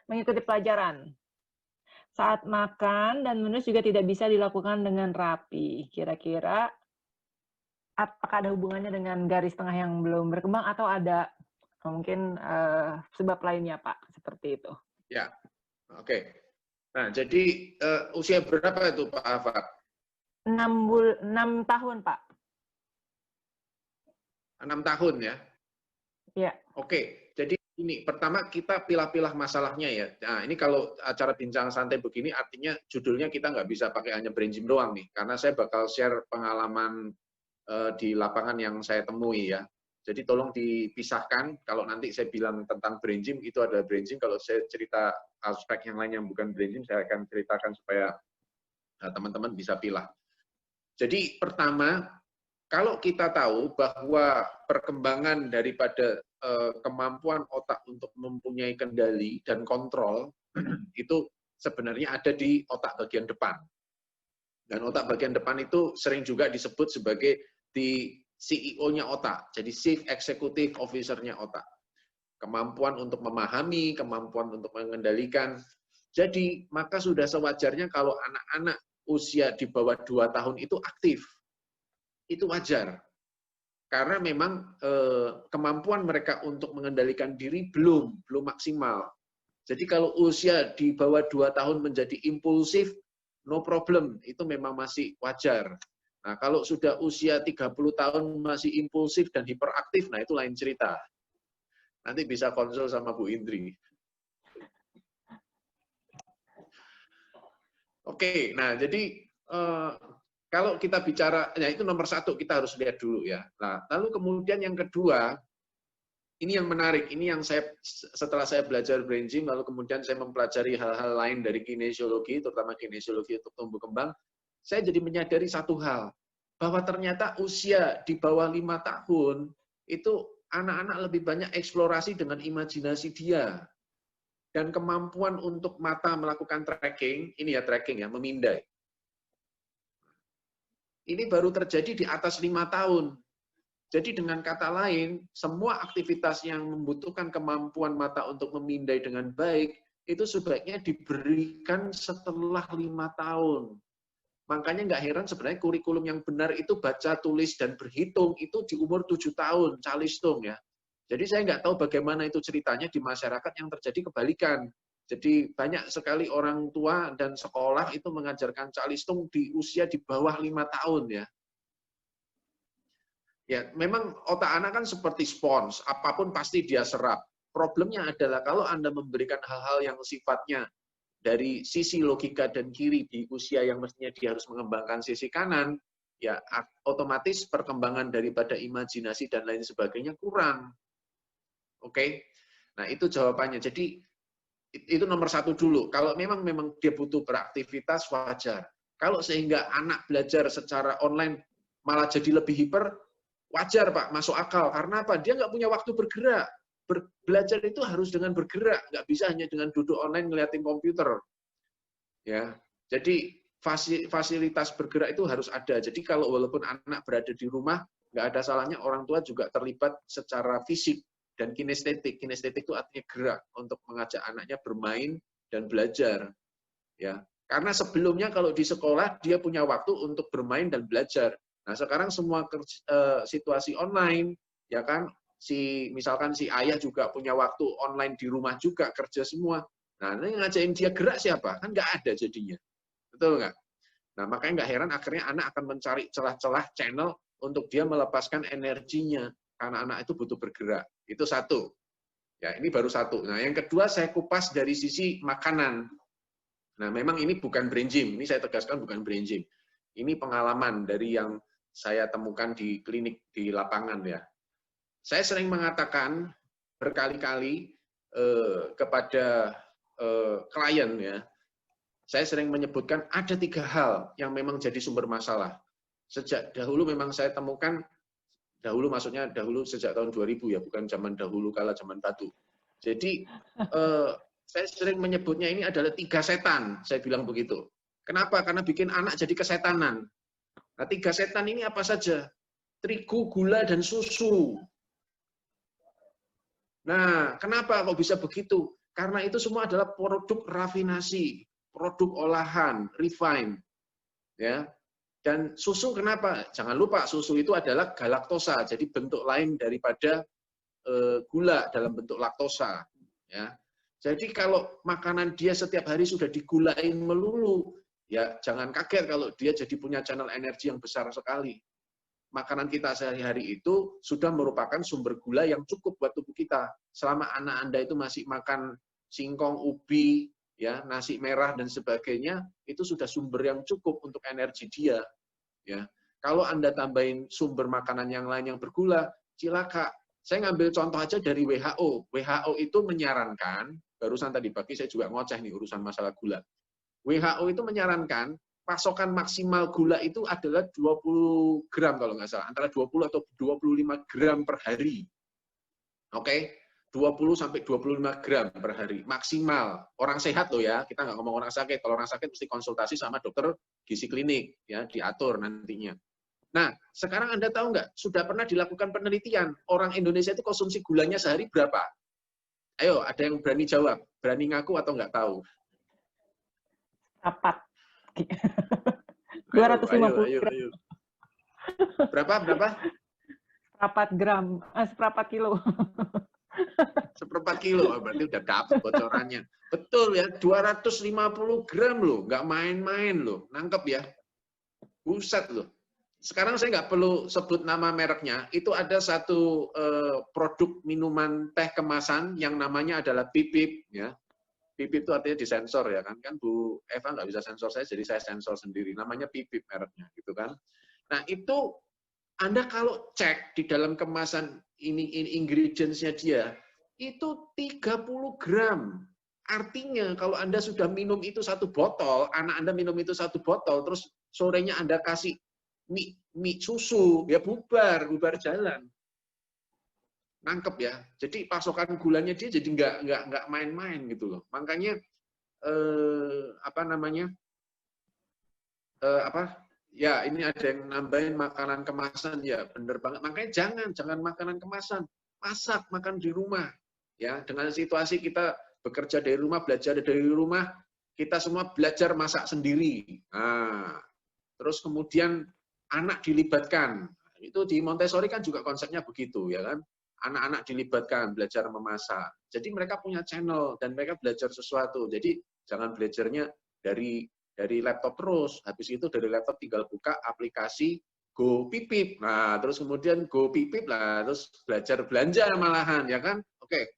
mengikuti pelajaran? Saat makan dan menulis juga tidak bisa dilakukan dengan rapi. Kira-kira apakah ada hubungannya dengan garis tengah yang belum berkembang, atau ada mungkin sebab lainnya Pak, seperti itu? Ya. Oke. Nah, jadi usia berapa itu Pak Afak? 6 tahun, Pak. 6 tahun ya? Ya. Oke, jadi ini pertama kita pilah-pilah masalahnya ya. Nah, ini kalau acara bincang santai begini, artinya judulnya kita nggak bisa pakai hanya brain gym doang nih, karena saya bakal share pengalaman di lapangan yang saya temui ya. Jadi tolong dipisahkan, kalau nanti saya bilang tentang brain gym, itu adalah brain gym. Kalau saya cerita aspek yang lain yang bukan brain gym, saya akan ceritakan supaya teman-teman bisa pilah. Jadi pertama, kalau kita tahu bahwa perkembangan daripada kemampuan otak untuk mempunyai kendali dan kontrol, itu sebenarnya ada di otak bagian depan. Dan otak bagian depan itu sering juga disebut sebagai di CEO-nya otak, jadi Chief Executive Officer-nya otak. Kemampuan untuk memahami, kemampuan untuk mengendalikan. Jadi, maka sudah sewajarnya kalau anak-anak usia di bawah 2 tahun itu aktif. Itu wajar. Karena memang kemampuan mereka untuk mengendalikan diri belum maksimal. Jadi kalau usia di bawah 2 tahun menjadi impulsif, no problem, itu memang masih wajar. Nah, kalau sudah usia 30 tahun masih impulsif dan hiperaktif, nah itu lain cerita. Nanti bisa konsul sama Bu Indri. Oke, nah jadi kalau kita bicara, ya itu nomor 1 kita harus lihat dulu ya. Nah, lalu kemudian yang kedua, ini yang menarik, ini yang setelah saya belajar brain gym, lalu kemudian saya mempelajari hal-hal lain dari kinesiologi, terutama kinesiologi untuk tumbuh kembang, saya jadi menyadari satu hal, bahwa ternyata usia di bawah 5 tahun, itu anak-anak lebih banyak eksplorasi dengan imajinasi dia. Dan kemampuan untuk mata melakukan tracking, ini ya tracking ya, memindai. Ini baru terjadi di atas 5 tahun. Jadi dengan kata lain, semua aktivitas yang membutuhkan kemampuan mata untuk memindai dengan baik, itu sebaiknya diberikan setelah 5 tahun. Makanya nggak heran sebenarnya kurikulum yang benar itu baca, tulis, dan berhitung itu di umur 7 tahun, calistung ya. Jadi saya nggak tahu bagaimana itu ceritanya di masyarakat yang terjadi kebalikan. Jadi banyak sekali orang tua dan sekolah itu mengajarkan calistung di usia di bawah 5 tahun ya. Ya, memang otak anak kan seperti spons, apapun pasti dia serap. Problemnya adalah kalau Anda memberikan hal-hal yang sifatnya dari sisi logika dan kiri di usia yang mestinya dia harus mengembangkan sisi kanan, ya otomatis perkembangan daripada imajinasi dan lain sebagainya kurang. Oke? Nah, itu jawabannya. Jadi, itu nomor 1 dulu. Kalau memang dia butuh beraktivitas, wajar. Kalau sehingga anak belajar secara online malah jadi lebih hiper, wajar Pak, masuk akal. Karena apa? Dia nggak punya waktu bergerak. Belajar itu harus dengan bergerak, nggak bisa hanya dengan duduk online ngeliatin komputer. Ya, jadi fasilitas bergerak itu harus ada. Jadi kalau walaupun anak berada di rumah, nggak ada salahnya orang tua juga terlibat secara fisik dan kinestetik. Kinestetik itu artinya gerak untuk mengajak anaknya bermain dan belajar. Ya, karena sebelumnya kalau di sekolah dia punya waktu untuk bermain dan belajar. Nah sekarang semua situasi online, ya kan? Misalkan si ayah juga punya waktu online di rumah juga, kerja semua. Nah, ini ngajakin dia gerak siapa? Kan nggak ada jadinya. Betul nggak? Nah, makanya nggak heran akhirnya anak akan mencari celah-celah channel untuk dia melepaskan energinya. Karena anak itu butuh bergerak. Itu 1. Ya, ini baru 1. Nah, yang kedua saya kupas dari sisi makanan. Nah, memang ini bukan brain gym. Ini saya tegaskan bukan brain gym. Ini pengalaman dari yang saya temukan di klinik di lapangan ya. Saya sering mengatakan berkali-kali kepada klien ya, saya sering menyebutkan ada 3 hal yang memang jadi sumber masalah. Sejak dahulu memang saya temukan, dahulu maksudnya dahulu sejak tahun 2000 ya, bukan zaman dahulu kala zaman batu. Jadi saya sering menyebutnya ini adalah 3 setan, saya bilang begitu. Kenapa? Karena bikin anak jadi kesetanan. Nah 3 setan ini apa saja? Terigu, gula, dan susu. Nah, kenapa kok bisa begitu? Karena itu semua adalah produk rafinasi, produk olahan, refine. Ya. Dan susu kenapa? Jangan lupa susu itu adalah galaktosa, jadi bentuk lain daripada gula dalam bentuk laktosa. Ya. Jadi kalau makanan dia setiap hari sudah digulain melulu, ya jangan kaget kalau dia jadi punya channel energi yang besar sekali. Makanan kita sehari-hari itu sudah merupakan sumber gula yang cukup buat tubuh kita. Selama anak Anda itu masih makan singkong, ubi, ya, nasi merah dan sebagainya, itu sudah sumber yang cukup untuk energi dia. Ya. Kalau Anda tambahin sumber makanan yang lain yang bergula, cilaka. Saya ngambil contoh aja dari WHO. WHO itu menyarankan, barusan tadi pagi saya juga ngoceh nih urusan masalah gula. WHO itu menyarankan pasokan maksimal gula itu adalah 20 gram kalau nggak salah, antara 20 atau 25 gram per hari. Oke, 20 sampai 25 gram per hari maksimal. Orang sehat loh ya, kita nggak ngomong orang sakit. Kalau orang sakit mesti konsultasi sama dokter gizi klinik ya, diatur nantinya. Nah, sekarang Anda tahu nggak, sudah pernah dilakukan penelitian, orang Indonesia itu konsumsi gulanya sehari berapa? Ayo, ada yang berani jawab, berani ngaku atau nggak tahu? Rapat. Ayo, 250 ayo, gram. ayo. Berapa? Seperempat kilo. Seperempat kilo, berarti udah dapat bocorannya. Betul ya, 250 gram loh, nggak main-main loh, nangkep ya. Buset loh. Sekarang saya nggak perlu sebut nama mereknya, itu ada satu produk minuman teh kemasan yang namanya adalah Pipip. Ya. Pipip itu artinya disensor ya kan Bu Eva nggak bisa sensor saya, jadi saya sensor sendiri. Namanya Pipip mereknya, gitu kan. Nah itu Anda kalau cek di dalam kemasan ini ingredients-nya dia, itu 30 gram. Artinya kalau Anda sudah minum itu satu botol, anak Anda minum itu satu botol, terus sorenya Anda kasih mie susu, ya bubar jalan. Nangkep ya. Jadi pasokan gulanya dia jadi nggak main-main gitu loh. Makanya ya ini ada yang nambahin makanan kemasan, ya bener banget. Makanya jangan makanan kemasan, masak, makan di rumah. Ya, dengan situasi kita bekerja dari rumah, belajar dari rumah, kita semua belajar masak sendiri. Nah, terus kemudian anak dilibatkan. Itu di Montessori kan juga konsepnya begitu, ya kan? Anak-anak dilibatkan belajar memasak. Jadi mereka punya channel dan mereka belajar sesuatu. Jadi jangan belajarnya dari laptop terus. Habis itu dari laptop tinggal buka aplikasi Go Pipip. Nah, terus kemudian Go Pipip lah, terus belajar belanja malahan, ya kan? Oke.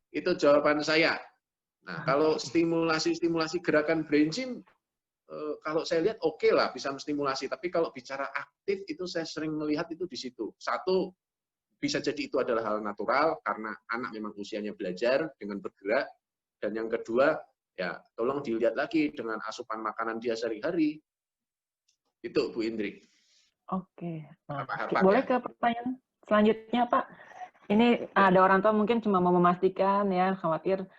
Itu jawaban saya. Nah, kalau stimulasi gerakan brain gym, kalau saya lihat oke lah bisa menstimulasi, tapi kalau bicara aktif itu saya sering melihat itu di situ. Satu, bisa jadi itu adalah hal natural karena anak memang usianya belajar dengan bergerak, dan yang kedua ya tolong dilihat lagi dengan asupan makanan dia sehari-hari. Itu Bu Indri. Oke. Nah, Harapan boleh ya. ke pertanyaan selanjutnya Pak? Ini ada orang tua mungkin cuma mau memastikan ya, khawatir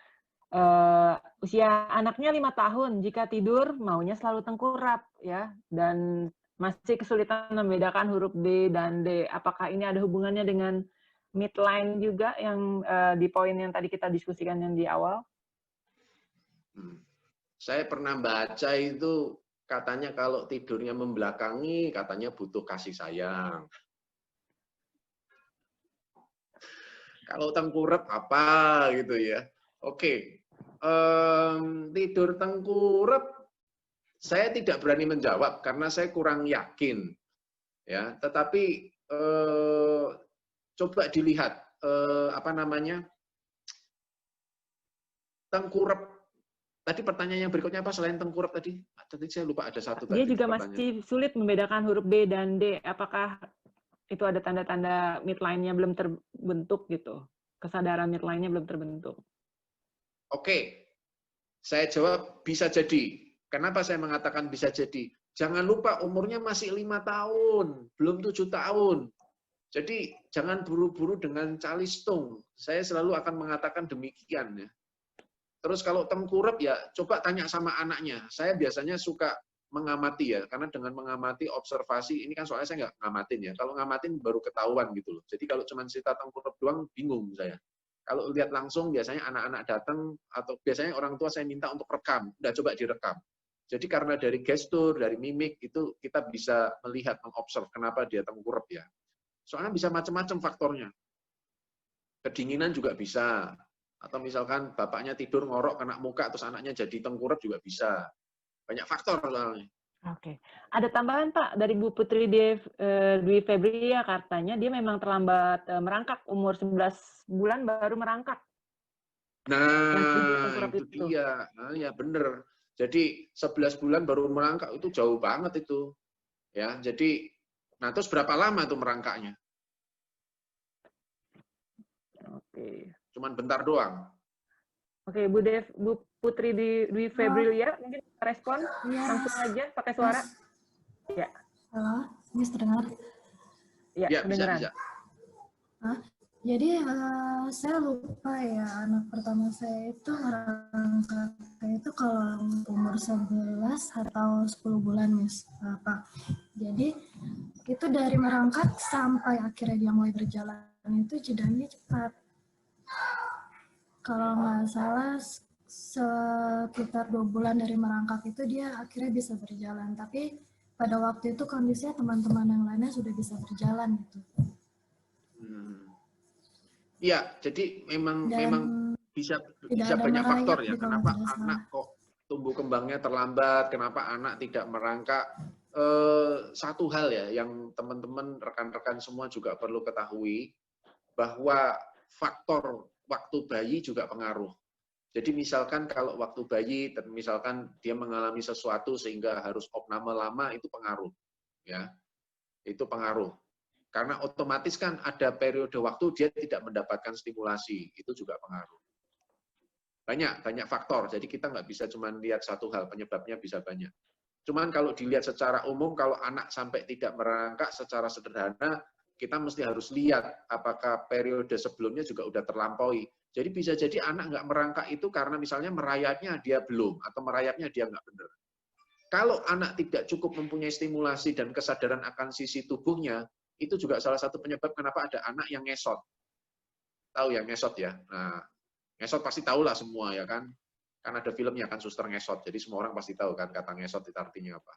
usia anaknya 5 tahun, jika tidur maunya selalu tengkurap ya, dan masih kesulitan membedakan huruf B dan D. Apakah ini ada hubungannya dengan midline juga yang di poin yang tadi kita diskusikan yang di awal? Saya pernah baca itu katanya kalau tidurnya membelakangi, katanya butuh kasih sayang. Kalau tengkurap apa gitu ya. Oke. Tidur tengkurap saya tidak berani menjawab karena saya kurang yakin. Ya, tetapi coba dilihat tengkurap. Tadi pertanyaan yang berikutnya apa selain tengkurap tadi? Tadi saya lupa ada satu Dia tadi. juga masih sulit membedakan huruf B dan D. Apakah itu ada tanda-tanda midline-nya belum terbentuk gitu? Kesadaran midline-nya belum terbentuk. Oke. Saya jawab bisa jadi. Kenapa saya mengatakan bisa jadi? Jangan lupa umurnya masih 5 tahun, belum 7 tahun. Jadi jangan buru-buru dengan calistung. Saya selalu akan mengatakan demikian ya. Terus kalau tengkurap ya coba tanya sama anaknya. Saya biasanya suka mengamati ya, karena dengan mengamati observasi, ini kan soalnya saya nggak ngamatin ya. Kalau ngamatin baru ketahuan gitu loh. Jadi kalau cuma cerita tengkurap doang, bingung saya. Kalau lihat langsung biasanya anak-anak datang, atau biasanya orang tua saya minta untuk rekam. Udah coba direkam. Jadi karena dari gestur, dari mimik, itu kita bisa melihat, mengobserv kenapa dia tengkurap ya. Soalnya bisa macam-macam faktornya. Kedinginan juga bisa. Atau misalkan bapaknya tidur ngorok kena muka, terus anaknya jadi tengkurap juga bisa. Banyak faktor soalnya. Oke. Ada tambahan Pak dari Bu Putri Dwi Febria, katanya dia memang terlambat merangkak, umur 11 bulan baru merangkak. Nah, itu dia. Nah, ya bener. Jadi 11 bulan baru merangkak itu jauh banget itu. Ya, jadi nah terus berapa lama tuh merangkaknya? Oke. Cuman bentar doang. Oke, Bu Putri Dwi Febria, mungkin respon langsung aja pakai suara. Ya. Halo, ini terdengar? Ya, bisa. Jadi saya lupa ya, anak pertama saya itu merangkak itu kalau umur 11 atau 10 bulan, Miss Pak. Jadi itu dari merangkak sampai akhirnya dia mulai berjalan itu jedanya cepat. Kalau nggak salah sekitar 2 bulan dari merangkak itu dia akhirnya bisa berjalan. Tapi pada waktu itu kondisinya teman-teman yang lainnya sudah bisa berjalan gitu. Iya, jadi memang bisa banyak merayap faktor ya. di kalau Kenapa tidak anak salah. kok tumbuh kembangnya terlambat? Kenapa anak tidak merangkak? Satu hal ya, yang teman-teman rekan-rekan semua juga perlu ketahui bahwa faktor waktu bayi juga pengaruh. Jadi misalkan kalau waktu bayi, misalkan dia mengalami sesuatu sehingga harus opname lama, itu pengaruh, ya, itu pengaruh. Karena otomatis kan ada periode waktu dia tidak mendapatkan stimulasi, itu juga pengaruh. Banyak faktor, jadi kita nggak bisa cuma lihat satu hal, penyebabnya bisa banyak. Cuman kalau dilihat secara umum, kalau anak sampai tidak merangkak secara sederhana, kita mesti harus lihat apakah periode sebelumnya juga udah terlampaui. Jadi bisa jadi anak nggak merangkak itu karena misalnya merayapnya dia belum, atau merayapnya dia nggak benar. Kalau anak tidak cukup mempunyai stimulasi dan kesadaran akan sisi tubuhnya, itu juga salah satu penyebab kenapa ada anak yang ngesot. Tahu ya ngesot ya? Nah, ngesot pasti tahu lah semua ya kan? Kan ada filmnya kan Suster Ngesot, jadi semua orang pasti tahu kan kata ngesot itu artinya apa.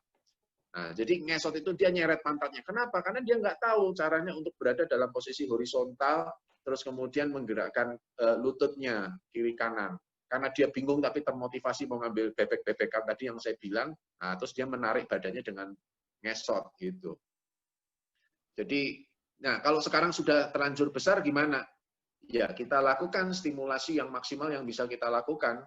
Nah, jadi ngesot itu dia nyeret pantatnya. Kenapa? Karena dia nggak tahu caranya untuk berada dalam posisi horizontal, terus kemudian menggerakkan lututnya kiri kanan. Karena dia bingung tapi termotivasi mau ngambil bebek-bebekan tadi yang saya bilang, nah, terus dia menarik badannya dengan ngesot gitu. Jadi, nah kalau sekarang sudah terlanjur besar gimana? Ya kita lakukan stimulasi yang maksimal yang bisa kita lakukan.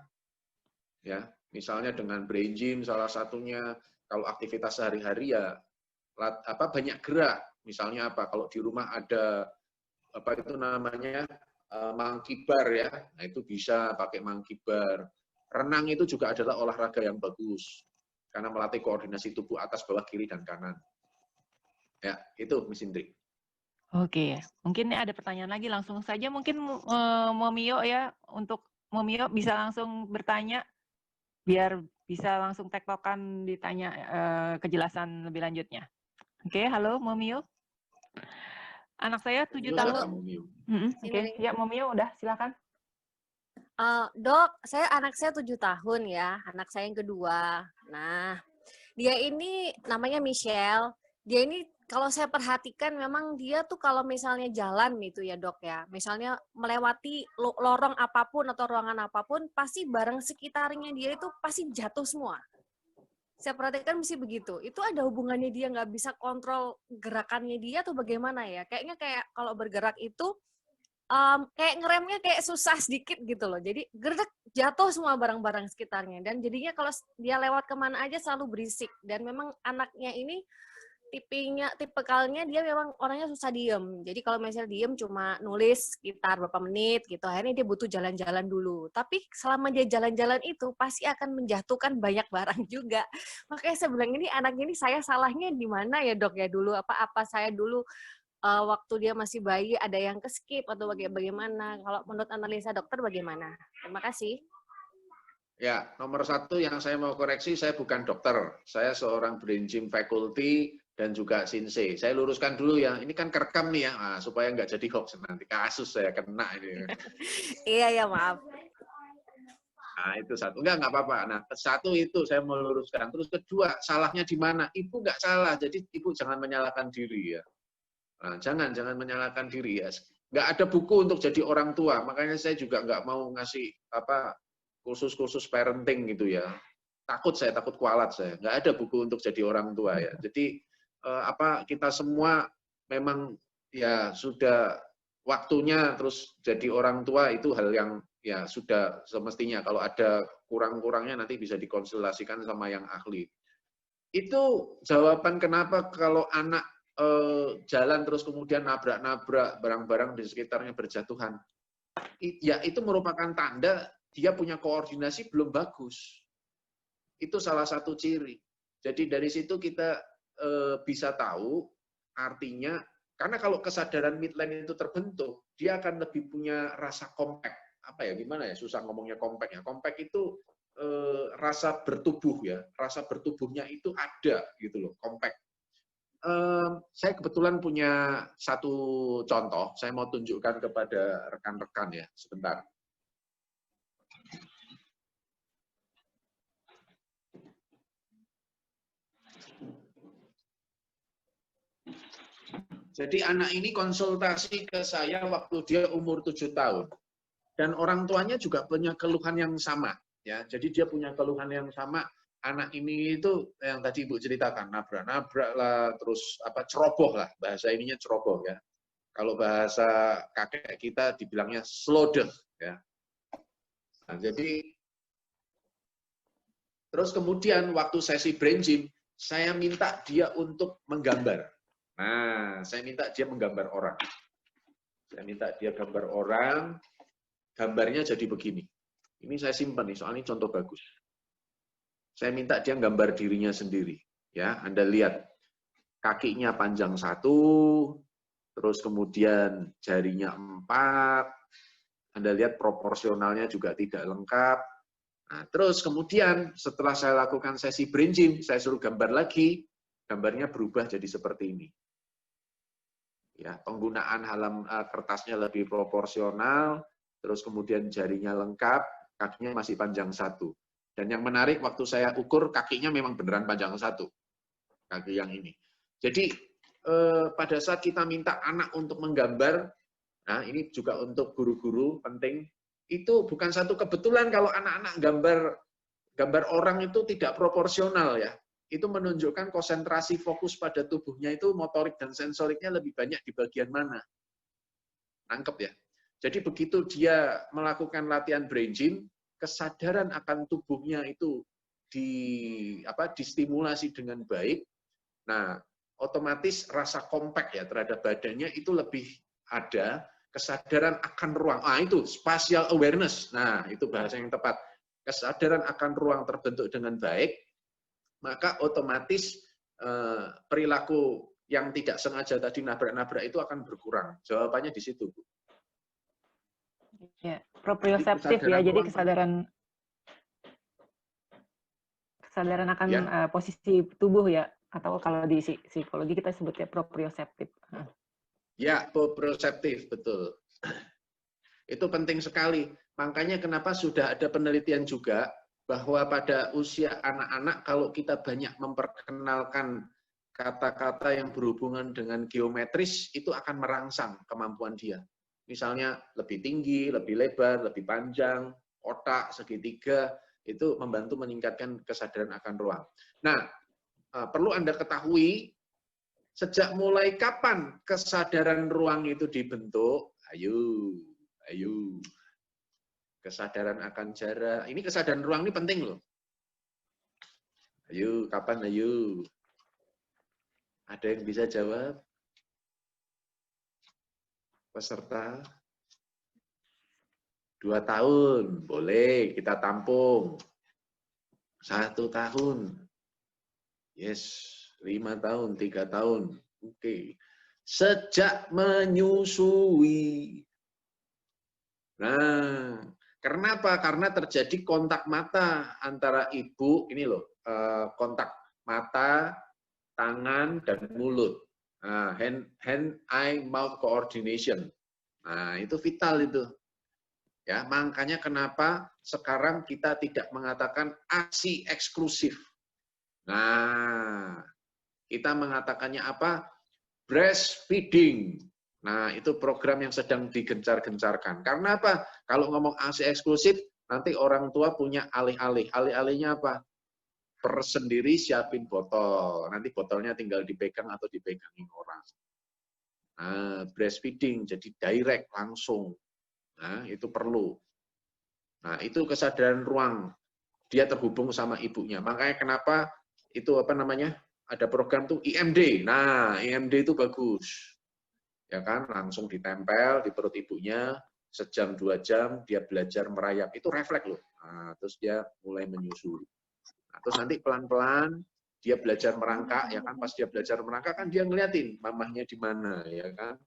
Ya, misalnya dengan brain gym salah satunya. Kalau aktivitas sehari-hari ya banyak gerak. Misalnya apa? Kalau di rumah ada apa itu namanya monkey bar ya, nah itu bisa pakai monkey bar. Renang itu juga adalah olahraga yang bagus karena melatih koordinasi tubuh atas, bawah, kiri dan kanan. Ya, itu Miss Indri. Oke, mungkin ada pertanyaan lagi langsung saja mungkin Momio ya, untuk Momio bisa langsung bertanya biar bisa langsung tektokan ditanya kejelasan lebih lanjutnya. Oke, halo Momio. Anak saya 7 tahun. Oke, ya Momio udah silakan. Dok, anak saya 7 tahun ya, anak saya yang kedua. Nah, dia ini namanya Michelle. Dia ini kalau saya perhatikan memang dia tuh kalau misalnya jalan gitu ya dok ya, misalnya melewati lorong apapun atau ruangan apapun, pasti barang sekitarnya dia itu pasti jatuh semua. Saya perhatikan mesti begitu. Itu ada hubungannya dia nggak bisa kontrol gerakannya dia atau bagaimana ya? Kayaknya kayak kalau bergerak itu kayak ngeremnya kayak susah sedikit gitu loh. Jadi gerdek jatuh semua barang-barang sekitarnya. Dan jadinya kalau dia lewat kemana aja selalu berisik. Dan memang anaknya ini tipikalnya dia memang orangnya susah diem. Jadi kalau misalnya diem cuma nulis sekitar berapa menit gitu. Akhirnya dia butuh jalan-jalan dulu. Tapi selama dia jalan-jalan itu pasti akan menjatuhkan banyak barang juga. Makanya saya bilang ini anaknya ini saya salahnya di mana ya dok ya dulu. Apa saya dulu waktu dia masih bayi ada yang ke-skip atau bagaimana? Kalau menurut analisa dokter bagaimana? Terima kasih. Ya, nomor satu yang saya mau koreksi, saya bukan dokter. Saya seorang brain gym faculty dan juga Shinsei. Saya luruskan dulu ya, ini kan kerekam nih ya, supaya nggak jadi hoax nanti. Kasus saya kena ini. Iya, ya maaf. Nah, itu satu. Enggak apa-apa. Nah, satu itu saya mau luruskan. Terus kedua, salahnya di mana? Ibu nggak salah, jadi ibu jangan menyalahkan diri ya. Nah, jangan menyalahkan diri ya. Nggak ada buku untuk jadi orang tua, makanya saya juga nggak mau ngasih kursus-kursus parenting gitu ya. Saya takut kualat saya. Nggak ada buku untuk jadi orang tua ya. Jadi kita semua memang ya sudah waktunya terus jadi orang tua itu hal yang ya sudah semestinya. Kalau ada kurang-kurangnya nanti bisa dikonsultasikan sama yang ahli. Itu jawaban kenapa kalau anak jalan terus kemudian nabrak-nabrak barang-barang di sekitarnya berjatuhan. Ya itu merupakan tanda dia punya koordinasi belum bagus. Itu salah satu ciri. Jadi dari situ kita bisa tahu artinya, karena kalau kesadaran midline itu terbentuk, dia akan lebih punya rasa compact. Apa ya, gimana ya, susah ngomongnya compact ya. Compact itu rasa bertubuh ya, rasa bertubuhnya itu ada gitu loh, compact. Saya kebetulan punya satu contoh, saya mau tunjukkan kepada rekan-rekan ya, sebentar. Jadi anak ini konsultasi ke saya waktu dia umur 7 tahun. Dan orang tuanya juga punya keluhan yang sama. Ya, jadi dia punya keluhan yang sama. Anak ini itu yang tadi Ibu ceritakan, nabrak-nabrak lah, terus apa ceroboh lah, bahasa ininya ceroboh ya. Kalau bahasa kakek kita dibilangnya slodeh ya. Nah, jadi terus kemudian waktu sesi brain gym, saya minta dia untuk menggambar. Nah, saya minta dia menggambar orang. Saya minta dia gambar orang, gambarnya jadi begini. Ini saya simpan nih, soalnya contoh bagus. Saya minta dia gambar dirinya sendiri. Ya, Anda lihat kakinya panjang 1, terus kemudian jarinya 4. Anda lihat proporsionalnya juga tidak lengkap. Nah, terus kemudian setelah saya lakukan sesi brain gym, saya suruh gambar lagi, gambarnya berubah jadi seperti ini. Ya, penggunaan kertasnya lebih proporsional, terus kemudian jarinya lengkap, kakinya masih panjang 1. Dan yang menarik, waktu saya ukur, kakinya memang beneran panjang 1. Kaki yang ini. Jadi, pada saat kita minta anak untuk menggambar, nah ini juga untuk guru-guru penting, itu bukan satu kebetulan kalau anak-anak gambar orang itu tidak proporsional ya. Itu menunjukkan konsentrasi fokus pada tubuhnya itu motorik dan sensoriknya lebih banyak di bagian mana. Nangkep ya? Jadi begitu dia melakukan latihan brain gym, kesadaran akan tubuhnya itu distimulasi dengan baik. Nah, otomatis rasa compact ya terhadap badannya itu lebih ada, kesadaran akan ruang. Itu spatial awareness. Nah, itu bahasa yang tepat. Kesadaran akan ruang terbentuk dengan baik, maka otomatis perilaku yang tidak sengaja tadi nabrak-nabrak itu akan berkurang. Jawabannya di situ, Bu. Ya, proprioseptif ya, jadi kesadaran akan ya. Posisi tubuh ya, atau kalau di psikologi kita sebutnya proprioseptif. Ya, proprioseptif, betul. Itu penting sekali. Makanya kenapa sudah ada penelitian juga bahwa pada usia anak-anak kalau kita banyak memperkenalkan kata-kata yang berhubungan dengan geometris, itu akan merangsang kemampuan dia. Misalnya lebih tinggi, lebih lebar, lebih panjang, kotak, segitiga, itu membantu meningkatkan kesadaran akan ruang. Nah, perlu Anda ketahui, sejak mulai kapan kesadaran ruang itu dibentuk? Ayo. Kesadaran akan jarak. Ini kesadaran ruang ini penting loh. Ayo, kapan ayo? Ada yang bisa jawab? Peserta 2 tahun, boleh kita tampung. 1 tahun. Yes, 5 tahun, 3 tahun. Oke. Sejak menyusui. Nah, kenapa? Karena terjadi kontak mata antara ibu, ini loh, kontak mata, tangan, dan mulut. Nah, hand-eye-mouth coordination. Nah, itu vital itu. Ya, makanya kenapa sekarang kita tidak mengatakan ASI eksklusif. Nah, kita mengatakannya apa? Breastfeeding. Nah, itu program yang sedang digencar-gencarkan. Karena apa? Kalau ngomong ASI eksklusif, nanti orang tua punya alih-alih. Alih-alihnya apa? Sendiri siapin botol. Nanti botolnya tinggal dipegang atau dipegangin orang. Nah, breastfeeding, jadi direct, langsung. Nah, itu perlu. Nah, itu kesadaran ruang. Dia terhubung sama ibunya. Makanya kenapa itu ada program tuh IMD. Nah, IMD itu bagus. Ya kan, langsung ditempel di perut ibunya, sejam 2 jam dia belajar merayap. Itu refleks loh. Nah, terus dia mulai menyusui. Nah, terus nanti pelan-pelan dia belajar merangkak, ya kan, pas dia belajar merangkak kan dia ngeliatin mamahnya di mana, ya kan,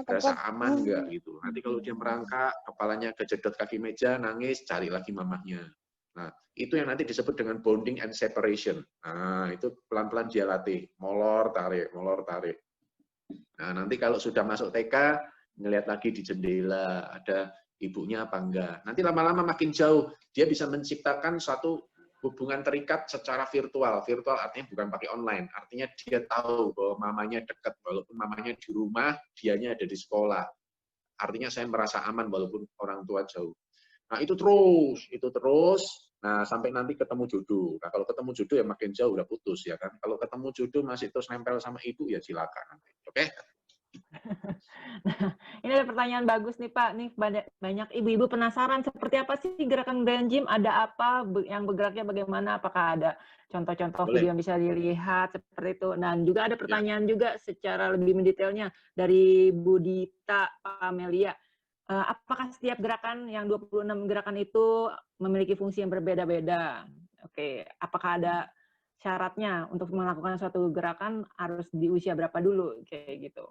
berasa aman nggak gitu. Nanti kalau dia merangkak, kepalanya kejedot kaki meja, nangis, cari lagi mamahnya. Nah, itu yang nanti disebut dengan bonding and separation. Nah, itu pelan-pelan dia latih, molor, tarik, molor, tarik. Nah, nanti kalau sudah masuk TK, ngelihat lagi di jendela, ada ibunya apa enggak. Nanti lama-lama makin jauh, dia bisa menciptakan suatu hubungan terikat secara virtual. Virtual artinya bukan pakai online, artinya dia tahu bahwa mamanya dekat, walaupun mamanya di rumah, dianya ada di sekolah. Artinya saya merasa aman walaupun orang tua jauh. Nah, itu terus, nah sampai nanti ketemu jodoh. Nah, kalau ketemu jodoh ya makin jauh udah putus ya kan. Kalau ketemu jodoh masih terus nempel sama ibu ya silakan nanti. Oke? Nah, ini ada pertanyaan bagus nih Pak. Nih banyak ibu-ibu penasaran seperti apa sih gerakan Brain Gym? Ada apa yang bergeraknya bagaimana? Apakah ada contoh-contoh video yang bisa dilihat seperti itu? Dan juga ada pertanyaan juga secara lebih mendetailnya dari Budita Pamelia. Apakah setiap gerakan yang 26 gerakan itu memiliki fungsi yang berbeda-beda? Oke, apakah ada syaratnya untuk melakukan suatu gerakan harus di usia berapa dulu? Kayak gitu.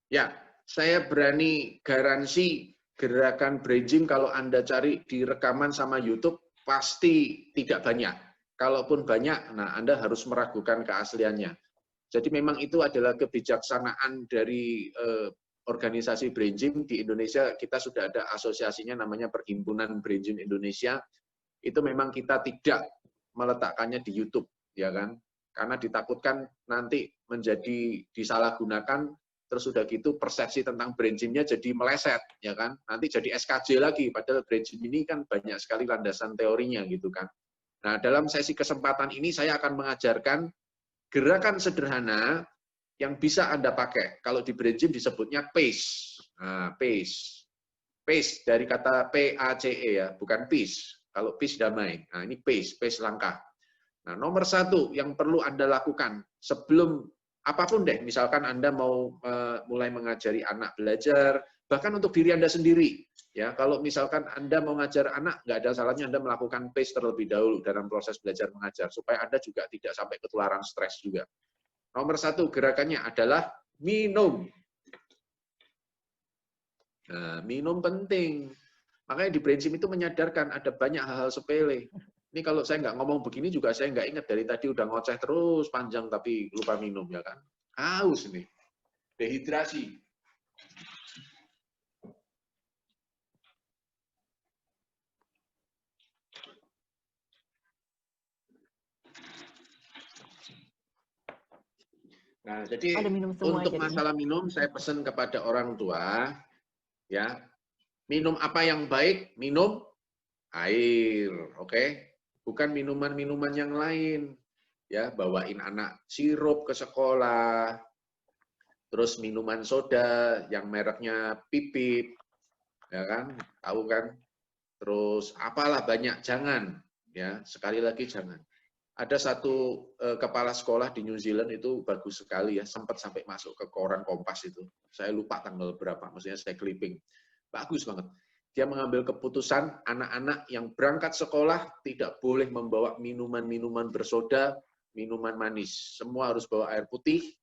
Ya, saya berani garansi gerakan Brain Gym kalau Anda cari di rekaman sama YouTube pasti tidak banyak. Kalaupun banyak, nah Anda harus meragukan keasliannya. Jadi memang itu adalah kebijaksanaan dari organisasi Brain Gym di Indonesia. Kita sudah ada asosiasinya namanya Perhimpunan Brain Gym Indonesia. Itu memang kita tidak meletakkannya di YouTube, ya kan? Karena ditakutkan nanti menjadi disalahgunakan, terus sudah gitu persepsi tentang Brain Gym-nya jadi meleset, ya kan? Nanti jadi SKJ lagi, padahal Brain Gym ini kan banyak sekali landasan teorinya gitu kan. Nah, dalam sesi kesempatan ini saya akan mengajarkan gerakan sederhana yang bisa Anda pakai. Kalau di Brain Gym disebutnya PACE. Nah, PACE. PACE dari kata P-A-C-E ya, bukan peace. Kalau peace damai. Nah, ini PACE, PACE langkah. Nah, nomor satu yang perlu Anda lakukan sebelum apapun deh, misalkan Anda mau mulai mengajari anak belajar, bahkan untuk diri Anda sendiri. Ya, kalau misalkan Anda mau ngajar anak, nggak ada salahnya Anda melakukan PACE terlebih dahulu dalam proses belajar mengajar, supaya Anda juga tidak sampai ketularan stres juga. Nomor satu gerakannya adalah minum. Nah, minum penting. Makanya di Brain Gym itu menyadarkan ada banyak hal-hal sepele. Ini kalau saya nggak ngomong begini juga saya nggak ingat, dari tadi udah ngoceh terus panjang tapi lupa minum ya kan. Haus nih. Dehidrasi. Nah, jadi untuk masalah minum, saya pesan kepada orang tua, ya, minum apa yang baik, minum air, oke? Bukan minuman-minuman yang lain, ya, bawain anak sirup ke sekolah, terus minuman soda yang mereknya Pipit, ya kan, tahu kan? Terus apalah banyak, jangan, ya, sekali lagi jangan. Ada satu kepala sekolah di New Zealand itu bagus sekali ya, sempat sampai masuk ke koran Kompas itu. Saya lupa tanggal berapa, maksudnya saya clipping. Bagus banget. Dia mengambil keputusan anak-anak yang berangkat sekolah tidak boleh membawa minuman-minuman bersoda, minuman manis. Semua harus bawa air putih,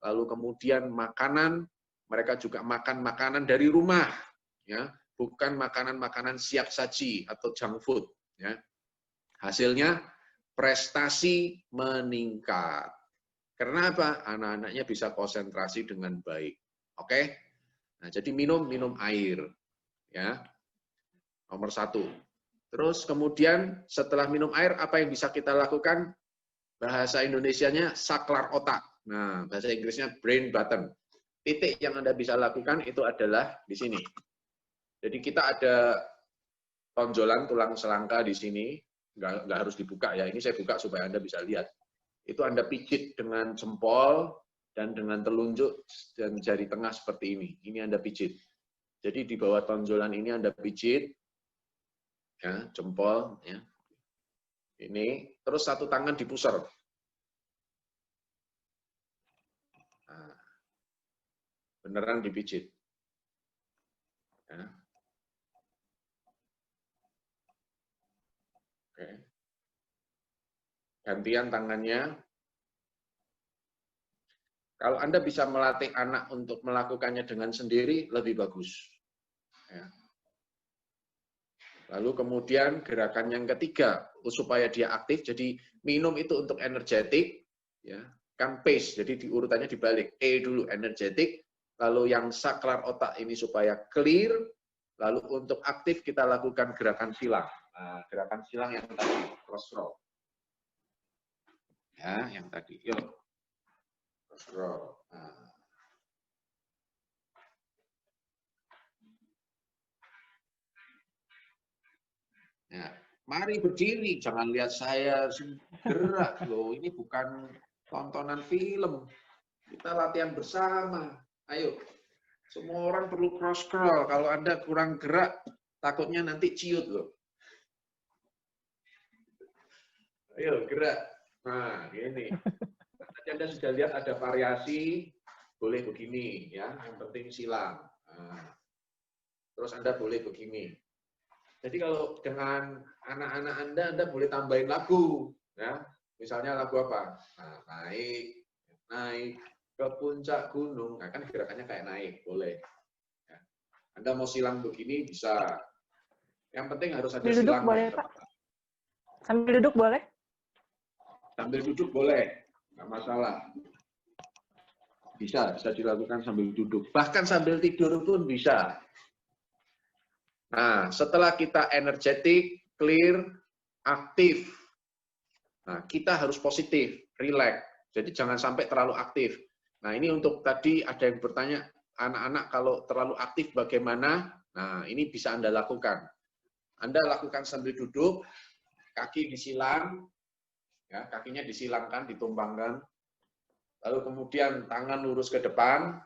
lalu kemudian makanan, mereka juga makan makanan dari rumah, ya, bukan makanan-makanan siap saji atau junk food. Ya. Hasilnya, prestasi meningkat. Karena apa? Anak-anaknya bisa konsentrasi dengan baik. Oke? Nah, jadi minum air. Ya. Nomor satu. Terus kemudian setelah minum air, apa yang bisa kita lakukan? Bahasa Indonesianya saklar otak. Nah, bahasa Inggrisnya brain button. Titik yang Anda bisa lakukan itu adalah di sini. Jadi kita ada tonjolan tulang selangka di sini. Nggak harus dibuka ya, ini saya buka supaya Anda bisa lihat. Itu Anda pijit dengan jempol dan dengan telunjuk dan jari tengah seperti ini. Ini Anda pijit. Jadi di bawah tonjolan ini Anda pijit, ya, jempol, ya. Ini, terus satu tangan dipusar. Nah, beneran dipijit. Ya. Oke. gantian tangannya. Kalau Anda bisa melatih anak untuk melakukannya dengan sendiri, lebih bagus. Ya. Lalu kemudian gerakan yang ketiga, supaya dia aktif, jadi minum itu untuk energetik, ya, kan pace, jadi diurutannya dibalik. E dulu energetik, lalu yang saklar otak ini supaya clear, lalu untuk aktif kita lakukan gerakan silang. Nah, gerakan silang yang tadi, cross roll. Ya, yang tadi, yuk. Cross roll. Nah. Ya, mari berdiri, jangan lihat saya gerak loh. Ini bukan tontonan film. Kita latihan bersama. Ayo, semua orang perlu cross scroll. Kalau Anda kurang gerak, takutnya nanti ciut loh. Ayo gerak. Nah, ini. Tadi Anda sudah lihat ada variasi, boleh begini, ya. Yang penting silang. Nah, terus Anda boleh begini. Jadi kalau dengan anak-anak Anda boleh tambahin lagu, ya. Misalnya lagu apa? Nah, naik ke puncak gunung. Nah, kan gerakannya kayak naik, boleh. Ya. Anda mau silang begini bisa. Yang penting harus ada Sambil duduk silang. boleh, Pak? Sambil duduk boleh? Sambil duduk boleh, nggak masalah. Bisa dilakukan sambil duduk. Bahkan sambil tidur pun bisa. Nah, setelah kita energetik, clear, aktif, nah kita harus positif, relax. Jadi jangan sampai terlalu aktif. Nah, ini untuk tadi ada yang bertanya, anak-anak kalau terlalu aktif bagaimana? Nah, ini bisa Anda lakukan. Anda lakukan sambil duduk, kaki disilang, ya, kakinya disilangkan, ditumpangkan. Lalu kemudian tangan lurus ke depan,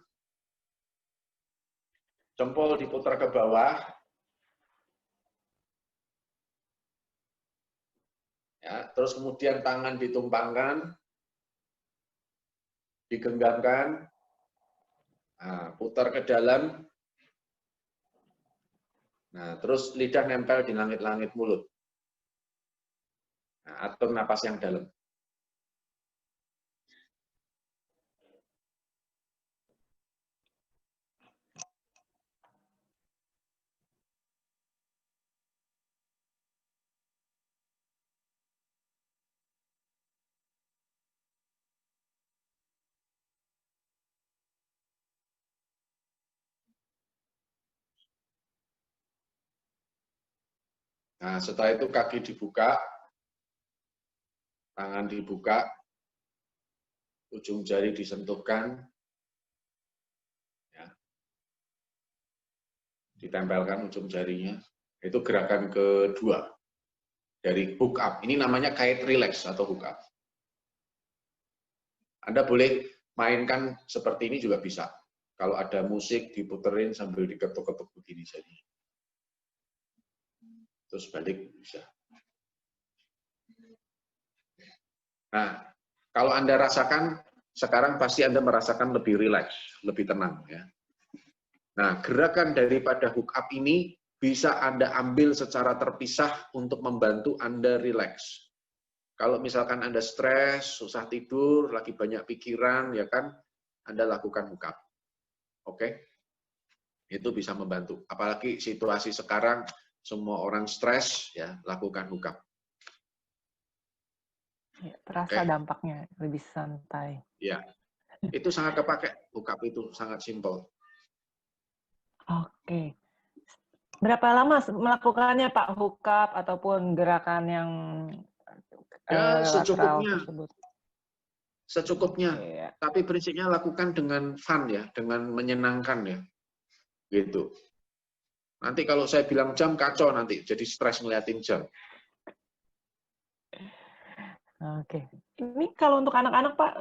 jempol diputar ke bawah. Ya, terus kemudian tangan ditumpangkan, digenggamkan, nah, putar ke dalam, nah, terus lidah nempel di langit-langit mulut. Nah, atur napas yang dalam. Nah, setelah itu kaki dibuka, tangan dibuka, ujung jari disentuhkan, ya. Ditempelkan ujung jarinya. Itu gerakan kedua dari hook up. Ini namanya kite relax atau hook up. Anda boleh mainkan seperti ini juga bisa. Kalau ada musik diputerin sambil diketuk-ketuk begini saja. Terus balik bisa. Nah, kalau Anda rasakan, sekarang pasti Anda merasakan lebih rileks, lebih tenang. Ya. Nah, gerakan daripada hook up ini bisa Anda ambil secara terpisah untuk membantu Anda rileks. Kalau misalkan Anda stres, susah tidur, lagi banyak pikiran, ya kan, Anda lakukan hook up. Oke? Itu bisa membantu. Apalagi situasi sekarang, semua orang stres, ya, lakukan hook up. Ya, terasa dampaknya lebih santai. Ya, itu sangat kepake. Hook up itu sangat simpel. Oke. Berapa lama melakukannya Pak hook up ataupun gerakan yang ya, secukupnya. Tersebut? Secukupnya. Yeah. Tapi prinsipnya lakukan dengan fun ya, dengan menyenangkan ya. Gitu. Nanti kalau saya bilang jam kacau nanti, jadi stres ngeliatin jam. Oke. Ini kalau untuk anak-anak Pak,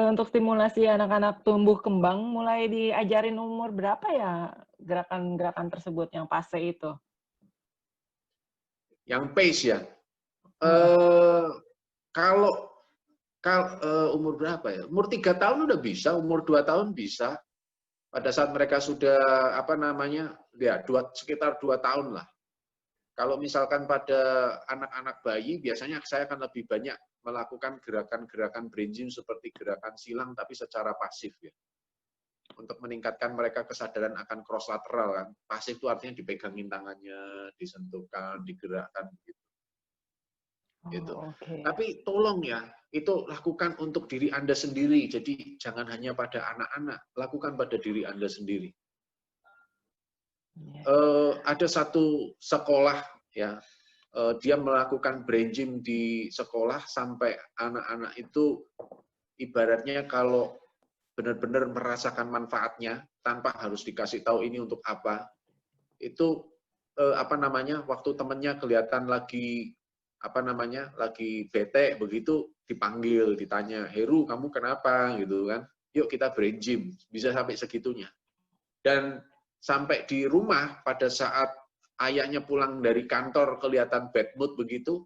untuk stimulasi anak-anak tumbuh kembang, mulai diajarin umur berapa ya gerakan-gerakan tersebut yang fase itu? Yang pace ya. Kalau umur berapa ya? Umur 3 tahun udah bisa, umur 2 tahun bisa. Pada saat mereka sudah sekitar 2 tahun lah. Kalau misalkan pada anak-anak bayi, biasanya saya akan lebih banyak melakukan gerakan-gerakan brain gym seperti gerakan silang tapi secara pasif ya. Untuk meningkatkan mereka kesadaran akan cross lateral kan. Pasif itu artinya dipegangin tangannya, disentuhkan, digerakkan gitu. Gitu. Oke. Tapi tolong ya, itu lakukan untuk diri Anda sendiri. Jadi jangan hanya pada anak-anak, lakukan pada diri Anda sendiri. Ada satu sekolah ya, dia melakukan brain gym di sekolah sampai anak-anak itu ibaratnya kalau benar-benar merasakan manfaatnya tanpa harus dikasih tahu ini untuk apa. Itu waktu temennya kelihatan lagi lagi bete begitu dipanggil, ditanya, "Heru, kamu kenapa?" gitu kan. "Yuk kita brain gym." Bisa sampai segitunya. Dan sampai di rumah pada saat ayahnya pulang dari kantor kelihatan bad mood begitu,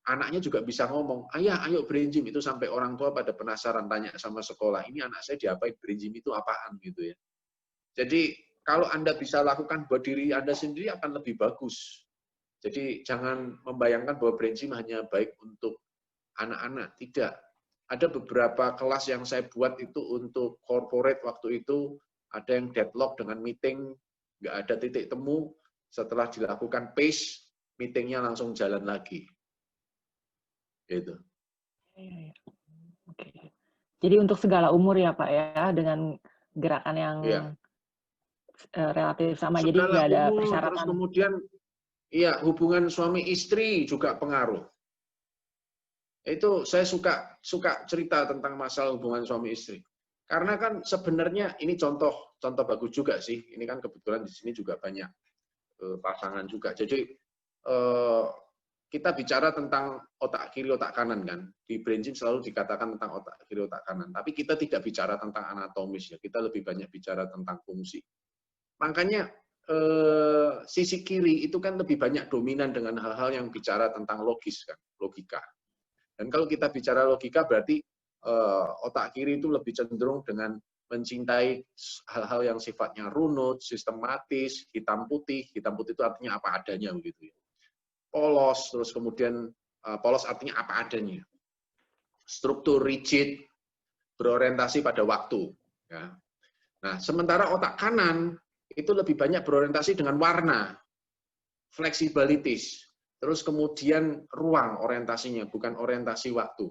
anaknya juga bisa ngomong, "Ayah, ayo brain gym." Itu sampai orang tua pada penasaran tanya sama sekolah, "Ini anak saya diapain, brain gym itu apaan?" gitu ya. Jadi kalau Anda bisa lakukan buat diri Anda sendiri akan lebih bagus. Jadi jangan membayangkan bahwa brain gym hanya baik untuk anak-anak. Tidak. Ada beberapa kelas yang saya buat itu untuk corporate waktu itu, ada yang deadlock dengan meeting, nggak ada titik temu, setelah dilakukan pace, meetingnya langsung jalan lagi. Gitu. Oke. Jadi untuk segala umur ya Pak ya, dengan gerakan yang relatif sama, Segala jadi nggak ada umur, persyaratan. terus kemudian iya, hubungan suami istri juga pengaruh. Itu saya suka cerita tentang masalah hubungan suami istri. Karena kan sebenarnya ini contoh bagus juga sih. Ini kan kebetulan di sini juga banyak pasangan juga. Jadi kita bicara tentang otak kiri, otak kanan kan. Di brain gym selalu dikatakan tentang otak kiri, otak kanan. Tapi kita tidak bicara tentang anatomis ya. Kita lebih banyak bicara tentang fungsi. Makanya sisi kiri itu kan lebih banyak dominan dengan hal-hal yang bicara tentang logis kan, logika. Dan kalau kita bicara logika berarti otak kiri itu lebih cenderung dengan mencintai hal-hal yang sifatnya runut, sistematis, hitam putih. Hitam putih itu artinya apa adanya begitu ya. Polos, terus kemudian polos artinya apa adanya. Struktur rigid, berorientasi pada waktu. Ya. Nah, sementara otak kanan itu lebih banyak berorientasi dengan warna, flexibilities, terus kemudian ruang orientasinya, bukan orientasi waktu.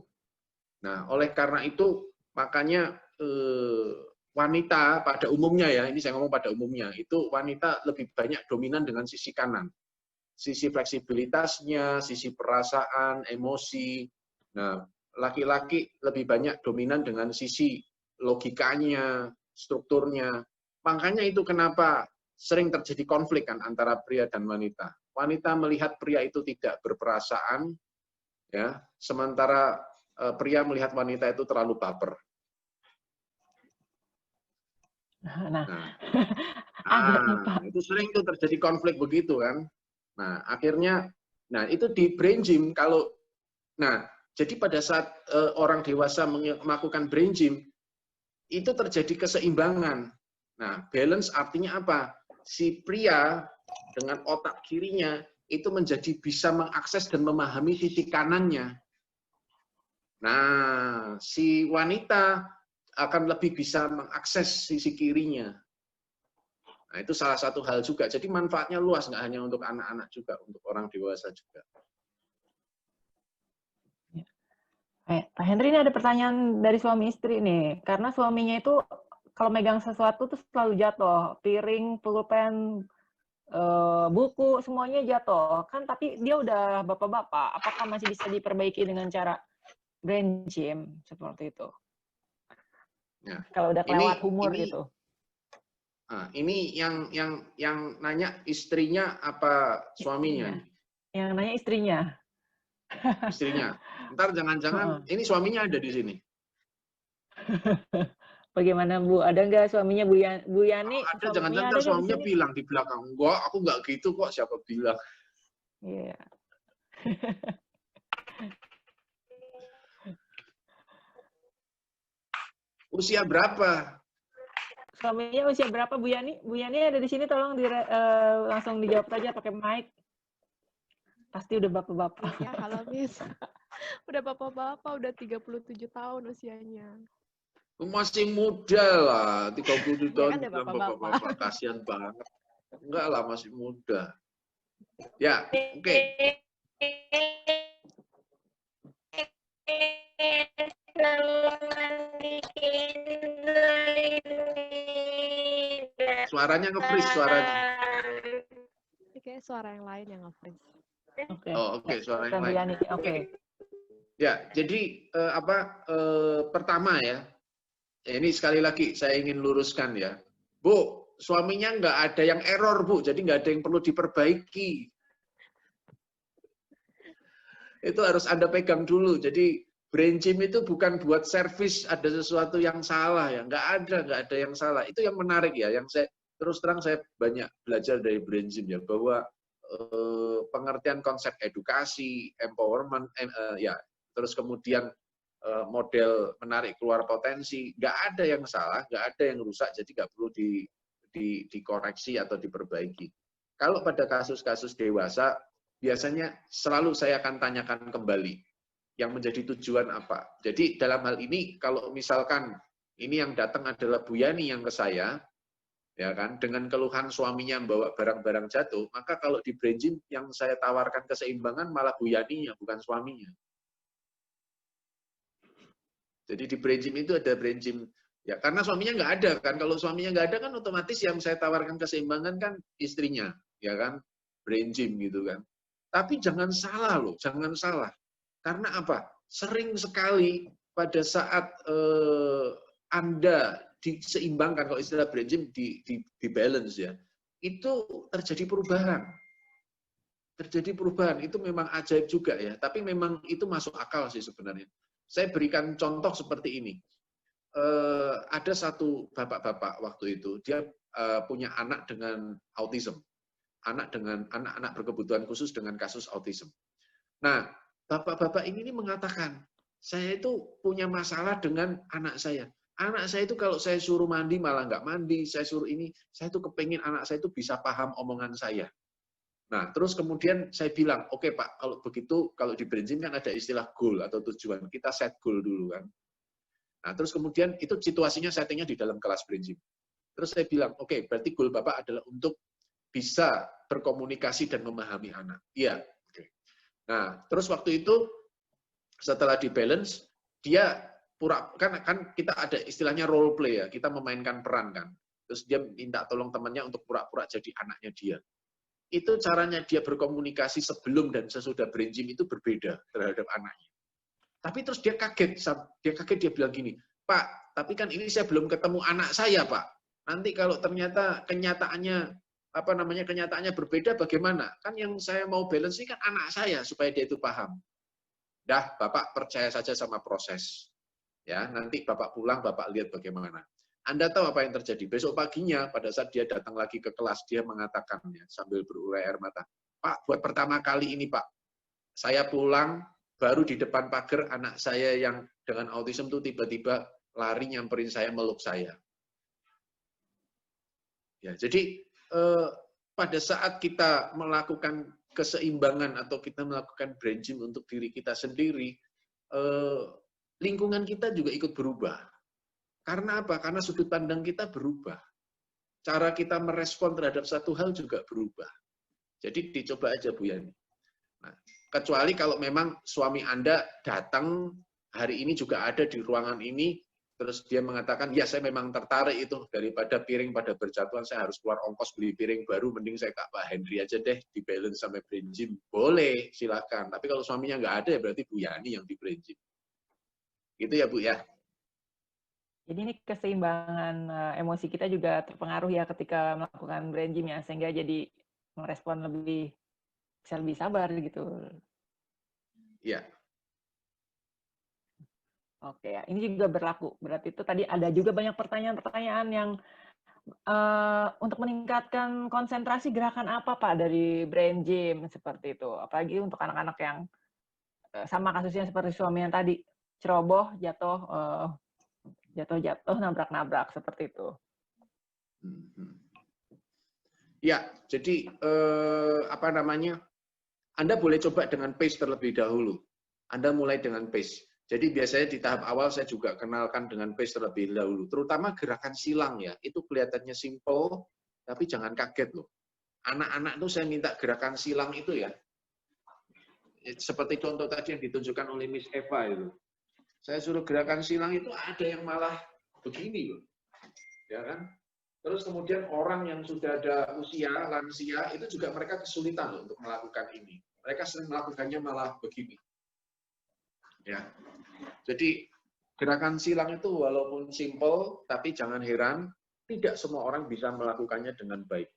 Nah, oleh karena itu, makanya wanita pada umumnya ya, ini saya ngomong pada umumnya, itu wanita lebih banyak dominan dengan sisi kanan. Sisi fleksibilitasnya, sisi perasaan, emosi. Nah, laki-laki lebih banyak dominan dengan sisi logikanya, strukturnya. Makanya itu kenapa sering terjadi konflik kan antara pria dan wanita. Wanita melihat pria itu tidak berperasaan, ya, sementara pria melihat wanita itu terlalu baper. Itu sering tuh terjadi konflik begitu kan. Nah, akhirnya, itu di brain gym kalau, jadi pada saat orang dewasa melakukan brain gym, itu terjadi keseimbangan. Nah, balance artinya apa? Si pria dengan otak kirinya itu menjadi bisa mengakses dan memahami titik kanannya. Nah, si wanita akan lebih bisa mengakses sisi kirinya. Nah, itu salah satu hal juga. Jadi manfaatnya luas, nggak hanya untuk anak-anak juga, untuk orang dewasa juga. Pak Henry, ini ada pertanyaan dari suami istri nih. Karena suaminya itu kalau megang sesuatu tuh selalu jatuh, piring, pulpen, buku, semuanya jatuh. Kan tapi dia udah bapak-bapak, apakah masih bisa diperbaiki dengan cara brain gym seperti itu? Ya, kalau udah kelewat umur gitu. Nah, ini yang nanya istrinya apa suaminya? Yang nanya istrinya. Istrinya. Ntar jangan-jangan ini suaminya ada di sini. Bagaimana Bu? Ada nggak suaminya Bu Yani? Ada, jangan-jangan suaminya bilang di belakang, enggak, aku nggak gitu kok, siapa bilang. Iya. Usia berapa? Suaminya usia berapa Bu Yani? Bu Yani ada di sini, tolong langsung dijawab saja pakai mic. Pasti udah bapak-bapak. Ya, halo Miss. Udah bapak-bapak, udah 37 tahun usianya. Masih muda lah, 37 Ya tahun kan ya bilang bapak-bapak. bapak-bapak, kasihan banget. Enggak lah, masih muda. Ya, oke. Suaranya nge-freeze suaranya. Ini kayak suara yang lain yang nge-freeze. Oke. Oh, oke, suara yang Bu lain. Yani, oke. Ya, jadi pertama ya, ini sekali lagi saya ingin luruskan ya. Bu, suaminya nggak ada yang error, Bu, jadi nggak ada yang perlu diperbaiki. Itu harus Anda pegang dulu. Jadi brain gym itu bukan buat servis ada sesuatu yang salah ya, nggak ada yang salah. Itu yang menarik ya, yang saya terus terang saya banyak belajar dari brain gym ya, bahwa pengertian konsep edukasi, empowerment, ya, terus kemudian model menarik keluar potensi, nggak ada yang salah, nggak ada yang rusak, jadi nggak perlu dikoreksi atau diperbaiki. Kalau pada kasus-kasus dewasa, biasanya selalu saya akan tanyakan kembali, yang menjadi tujuan apa. Jadi dalam hal ini, kalau misalkan ini yang datang adalah Bu Yani yang ke saya, ya kan, dengan keluhan suaminya membawa barang-barang jatuh, maka kalau di brain gym yang saya tawarkan keseimbangan malah Bu Yani-nya, bukan suaminya. Jadi di brain gym itu ada brain gym, ya karena suaminya nggak ada kan, kalau suaminya nggak ada kan otomatis yang saya tawarkan keseimbangan kan istrinya, ya kan, brain gym gitu kan. Tapi jangan salah loh, jangan salah. Karena apa? Sering sekali pada saat Anda diseimbangkan, kalau istilah brain gym di balance ya, itu terjadi perubahan. Terjadi perubahan, itu memang ajaib juga ya, tapi memang itu masuk akal sih sebenarnya. Saya berikan contoh seperti ini. Ada satu bapak-bapak waktu itu, dia punya anak dengan autism. Anak-anak berkebutuhan khusus dengan kasus autism. Nah, bapak-bapak ini mengatakan, saya itu punya masalah dengan anak saya. Anak saya itu kalau saya suruh mandi malah nggak mandi, saya suruh ini, saya tuh kepengen anak saya itu bisa paham omongan saya. Nah, terus kemudian saya bilang, oke Pak, kalau begitu, kalau di brain gym kan ada istilah goal atau tujuan, kita set goal dulu kan. Nah, terus kemudian itu situasinya settingnya di dalam kelas brain gym. Terus saya bilang, oke, berarti goal Bapak adalah untuk bisa berkomunikasi dan memahami anak. Iya. Oke. Nah, terus waktu itu setelah di balance, dia kan kita ada istilahnya role play ya, kita memainkan peran kan. Terus dia minta tolong temannya untuk pura-pura jadi anaknya dia. Itu caranya dia berkomunikasi sebelum dan sesudah brain gym itu berbeda terhadap anaknya. Tapi terus dia kaget, dia bilang gini, Pak, tapi kan ini saya belum ketemu anak saya, Pak. Nanti kalau ternyata kenyataannya berbeda bagaimana? Kan yang saya mau balance ini kan anak saya supaya dia itu paham. Dah, Bapak percaya saja sama proses. Ya, nanti Bapak pulang, Bapak lihat bagaimana. Anda tahu apa yang terjadi? Besok paginya, pada saat dia datang lagi ke kelas, dia mengatakannya sambil berurai air mata, Pak, buat pertama kali ini, Pak, saya pulang, baru di depan pagar anak saya yang dengan autism itu tiba-tiba lari nyamperin saya, meluk saya. Ya, jadi pada saat kita melakukan keseimbangan atau kita melakukan brain gym untuk diri kita sendiri, lingkungan kita juga ikut berubah. Karena apa? Karena sudut pandang kita berubah. Cara kita merespon terhadap satu hal juga berubah. Jadi dicoba aja Bu Yani. Nah, kecuali kalau memang suami Anda datang hari ini juga ada di ruangan ini, terus dia mengatakan, ya saya memang tertarik itu, daripada piring pada berjatuhan, saya harus keluar ongkos beli piring baru, mending saya ke Pak Henry aja deh, di balance sampai brain gym. Boleh, silakan. Tapi kalau suaminya nggak ada, ya berarti Bu Yani yang di brain gym. Gitu ya Bu ya. Jadi ini keseimbangan emosi kita juga terpengaruh ya ketika melakukan brain gym ya, sehingga jadi merespon bisa lebih sabar gitu. Iya. Oke ya, ini juga berlaku. Berarti itu tadi ada juga banyak pertanyaan-pertanyaan yang untuk meningkatkan konsentrasi, gerakan apa Pak dari brain gym seperti itu? Apalagi untuk anak-anak yang sama kasusnya seperti suami yang tadi, ceroboh, jatuh, nabrak-nabrak seperti itu. Ya, jadi Anda boleh coba dengan pace terlebih dahulu. Anda mulai dengan pace. Jadi biasanya di tahap awal saya juga kenalkan dengan pace terlebih dahulu. Terutama gerakan silang ya, itu kelihatannya simple, tapi jangan kaget loh. Anak-anak itu saya minta gerakan silang itu ya, seperti contoh tadi yang ditunjukkan oleh Miss Eva itu. Saya suruh gerakan silang itu ada yang malah begini loh. Ya kan? Terus kemudian orang yang sudah ada usia, lansia, itu juga mereka kesulitan loh untuk melakukan ini. Mereka sering melakukannya malah begini. Ya. Jadi gerakan silang itu walaupun simple, tapi jangan heran, tidak semua orang bisa melakukannya dengan baik.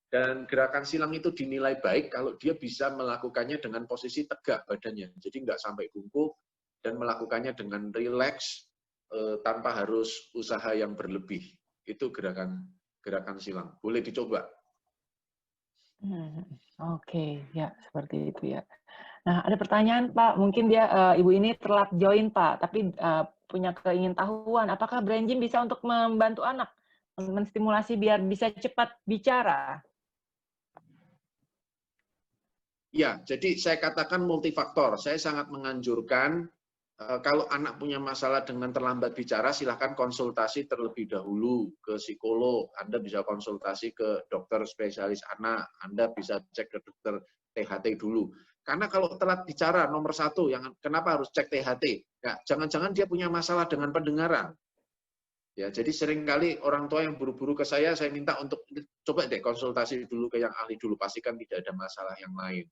Dan gerakan silang itu dinilai baik kalau dia bisa melakukannya dengan posisi tegak badannya. Jadi nggak sampai bungkuk dan melakukannya dengan rileks tanpa harus usaha yang berlebih. Itu gerakan silang. Boleh dicoba. Oke, ya seperti itu ya. Nah, ada pertanyaan Pak, mungkin dia Ibu ini telat join Pak, tapi punya keingintahuan, apakah brain gym bisa untuk membantu anak menstimulasi biar bisa cepat bicara? Ya, jadi saya katakan multifaktor. Saya sangat menganjurkan kalau anak punya masalah dengan terlambat bicara, silahkan konsultasi terlebih dahulu ke psikolog. Anda bisa konsultasi ke dokter spesialis anak. Anda bisa cek ke dokter THT dulu. Karena kalau telat bicara, nomor satu, yang kenapa harus cek THT? Ya, jangan-jangan dia punya masalah dengan pendengaran. Ya, jadi seringkali orang tua yang buru-buru ke saya minta untuk coba deh konsultasi dulu ke yang ahli dulu, pastikan tidak ada masalah yang lain.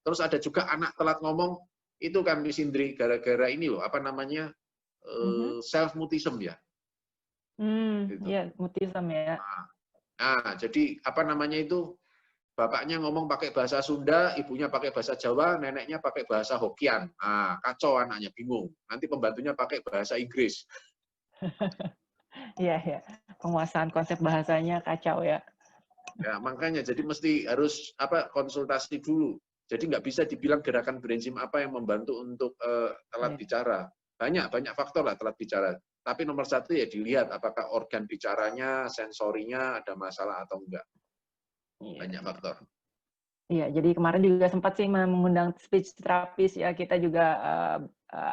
Terus ada juga anak telat ngomong, itu kan Miss Indri, gara-gara ini loh, apa namanya, self-mutism ya. Gitu. Ya, mutism ya. Nah, jadi apa namanya itu, bapaknya ngomong pakai bahasa Sunda, ibunya pakai bahasa Jawa, neneknya pakai bahasa Hokian. Ah, kacau anaknya, bingung. Nanti pembantunya pakai bahasa Inggris. Iya, ya. Penguasaan konsep bahasanya kacau ya. Ya, makanya jadi mesti harus konsultasi dulu. Jadi nggak bisa dibilang gerakan brain gym apa yang membantu untuk telat bicara. Banyak faktor lah telat bicara. Tapi nomor satu ya dilihat apakah organ bicaranya, sensorinya ada masalah atau enggak. Banyak faktor. Iya, jadi kemarin juga sempat sih mengundang speech therapist ya, kita juga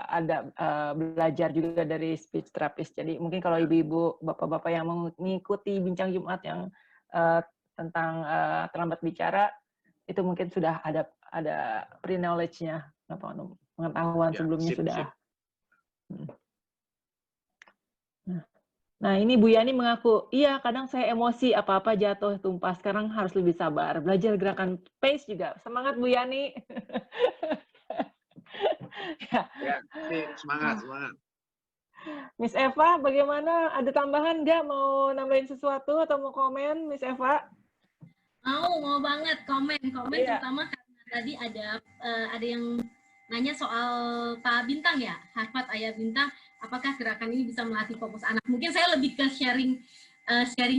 ada belajar juga dari speech therapist. Jadi mungkin kalau ibu-ibu, bapak-bapak yang mengikuti bincang Jumat yang tentang terlambat bicara, itu mungkin sudah ada pre-knowledge-nya, pengetahuan ya, sebelumnya sudah. Nah, ini Bu Yani mengaku, iya kadang saya emosi, apa-apa jatuh, tumpah. Sekarang harus lebih sabar. Belajar gerakan pace juga. Semangat Bu Yani. Ya, semangat. Miss Eva, bagaimana? Ada tambahan nggak? Mau nambahin sesuatu atau mau komen, Miss Eva? Mau banget komen iya. Terutama karena tadi ada yang nanya soal Pak Bintang ya, Harvard Ayah Bintang, apakah gerakan ini bisa melatih fokus anak? Mungkin saya lebih ke sharing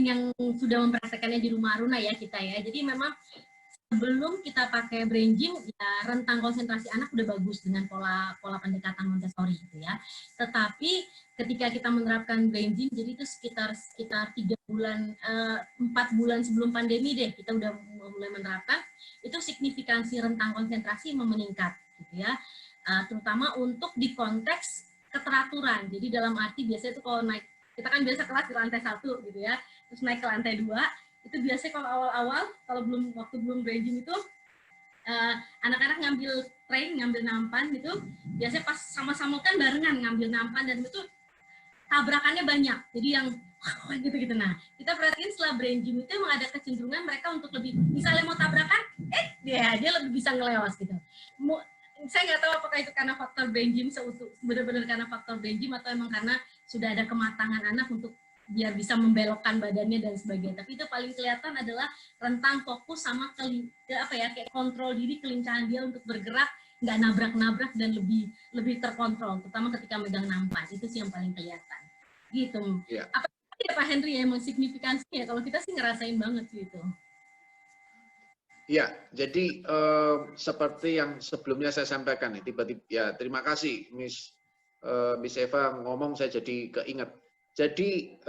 yang sudah mempraktekannya di rumah Aruna ya kita ya. Jadi memang sebelum kita pakai brain gym, ya rentang konsentrasi anak udah bagus dengan pola pendekatan Montessori gitu ya. Tetapi ketika kita menerapkan brain gym, jadi itu sekitar 4 bulan sebelum pandemi deh, kita udah mulai menerapkan, itu signifikansi rentang konsentrasi meningkat gitu ya. Terutama untuk di konteks keteraturan. Jadi dalam arti biasanya itu kalau naik, kita kan biasa kelas di lantai 1 gitu ya, terus naik ke lantai 2, itu biasanya kalau awal-awal, waktu belum brain gym itu, anak-anak ngambil train, ngambil nampan gitu, biasanya pas sama-sama kan barengan ngambil nampan, dan itu tabrakannya banyak, jadi yang gitu-gitu. Nah, kita perhatiin setelah brain gym itu emang ada kecenderungan mereka untuk lebih, misalnya mau tabrakan, dia lebih bisa ngelewas gitu. Saya nggak tahu apakah itu karena faktor brain gym benar-benar karena faktor brain gym atau emang karena sudah ada kematangan anak untuk biar bisa membelokkan badannya dan sebagainya. Tapi itu paling kelihatan adalah rentang fokus sama kayak kontrol diri, kelincahan dia untuk bergerak, nggak nabrak-nabrak dan lebih terkontrol, terutama ketika megang nampan. Itu sih yang paling kelihatan. Gitu. Yeah. Apa ya Pak Henry ya emang signifikansinya? Kalau kita sih ngerasain banget sih itu. Ya, jadi seperti yang sebelumnya saya sampaikan, tiba-tiba ya terima kasih Miss Eva ngomong, saya jadi keinget. Jadi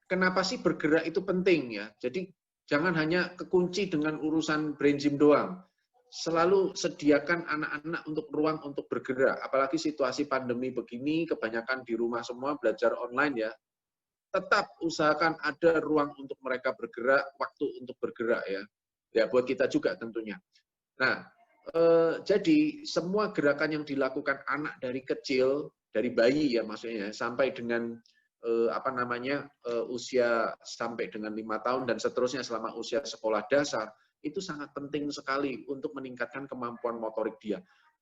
kenapa sih bergerak itu penting ya? Jadi jangan hanya kekunci dengan urusan brain gym doang. selalu sediakan anak-anak untuk ruang untuk bergerak. Apalagi situasi pandemi begini, kebanyakan di rumah semua belajar online ya. Tetap usahakan ada ruang untuk mereka bergerak, waktu untuk bergerak ya. Ya buat kita juga tentunya. Nah, jadi semua gerakan yang dilakukan anak dari kecil, dari bayi ya maksudnya, sampai dengan usia sampai dengan 5 tahun dan seterusnya selama usia sekolah dasar, itu sangat penting sekali untuk meningkatkan kemampuan motorik dia.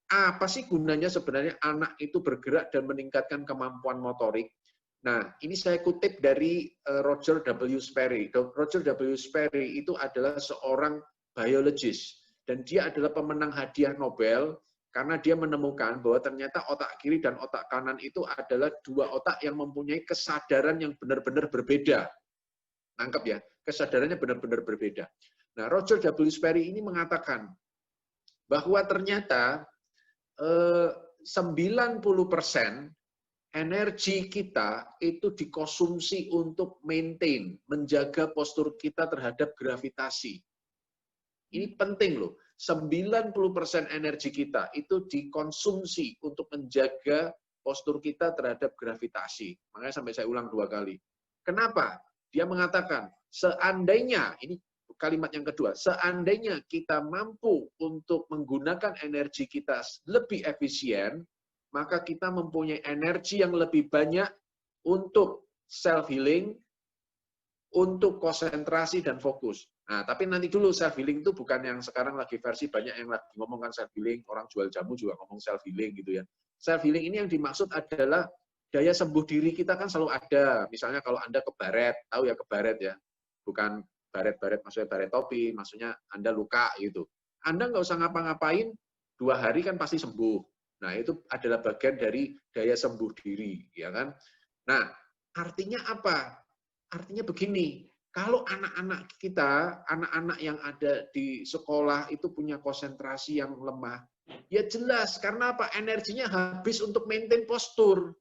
Apa sih gunanya sebenarnya anak itu bergerak dan meningkatkan kemampuan motorik? Nah, ini saya kutip dari Roger W. Sperry. Roger W. Sperry itu adalah seorang biologis, dan dia adalah pemenang hadiah Nobel karena dia menemukan bahwa ternyata otak kiri dan otak kanan itu adalah dua otak yang mempunyai kesadaran yang benar-benar berbeda. Nangkep ya? Kesadarannya benar-benar berbeda. Nah, Roger W. Sperry ini mengatakan bahwa ternyata 90% energi kita itu dikonsumsi untuk maintain, menjaga postur kita terhadap gravitasi. Ini penting loh. 90% energi kita itu dikonsumsi untuk menjaga postur kita terhadap gravitasi. Makanya sampai saya ulang 2 kali. Kenapa? Dia mengatakan, seandainya, ini kalimat yang kedua, seandainya kita mampu untuk menggunakan energi kita lebih efisien, maka kita mempunyai energi yang lebih banyak untuk self-healing, untuk konsentrasi dan fokus. Nah, tapi nanti dulu self-healing itu bukan yang sekarang lagi versi banyak yang lagi ngomongkan self-healing, orang jual jamu juga ngomong self-healing gitu ya. Self-healing ini yang dimaksud adalah daya sembuh diri kita kan selalu ada. Misalnya kalau Anda kebaret, tahu ya kebaret ya, bukan baret-baret maksudnya baret topi, maksudnya Anda luka gitu. Anda nggak usah ngapa-ngapain, 2 hari kan pasti sembuh. Nah, itu adalah bagian dari daya sembuh diri, ya kan? Nah, artinya apa? Artinya begini, kalau anak-anak kita, anak-anak yang ada di sekolah itu punya konsentrasi yang lemah, ya jelas, karena apa? Energinya habis untuk maintain postur.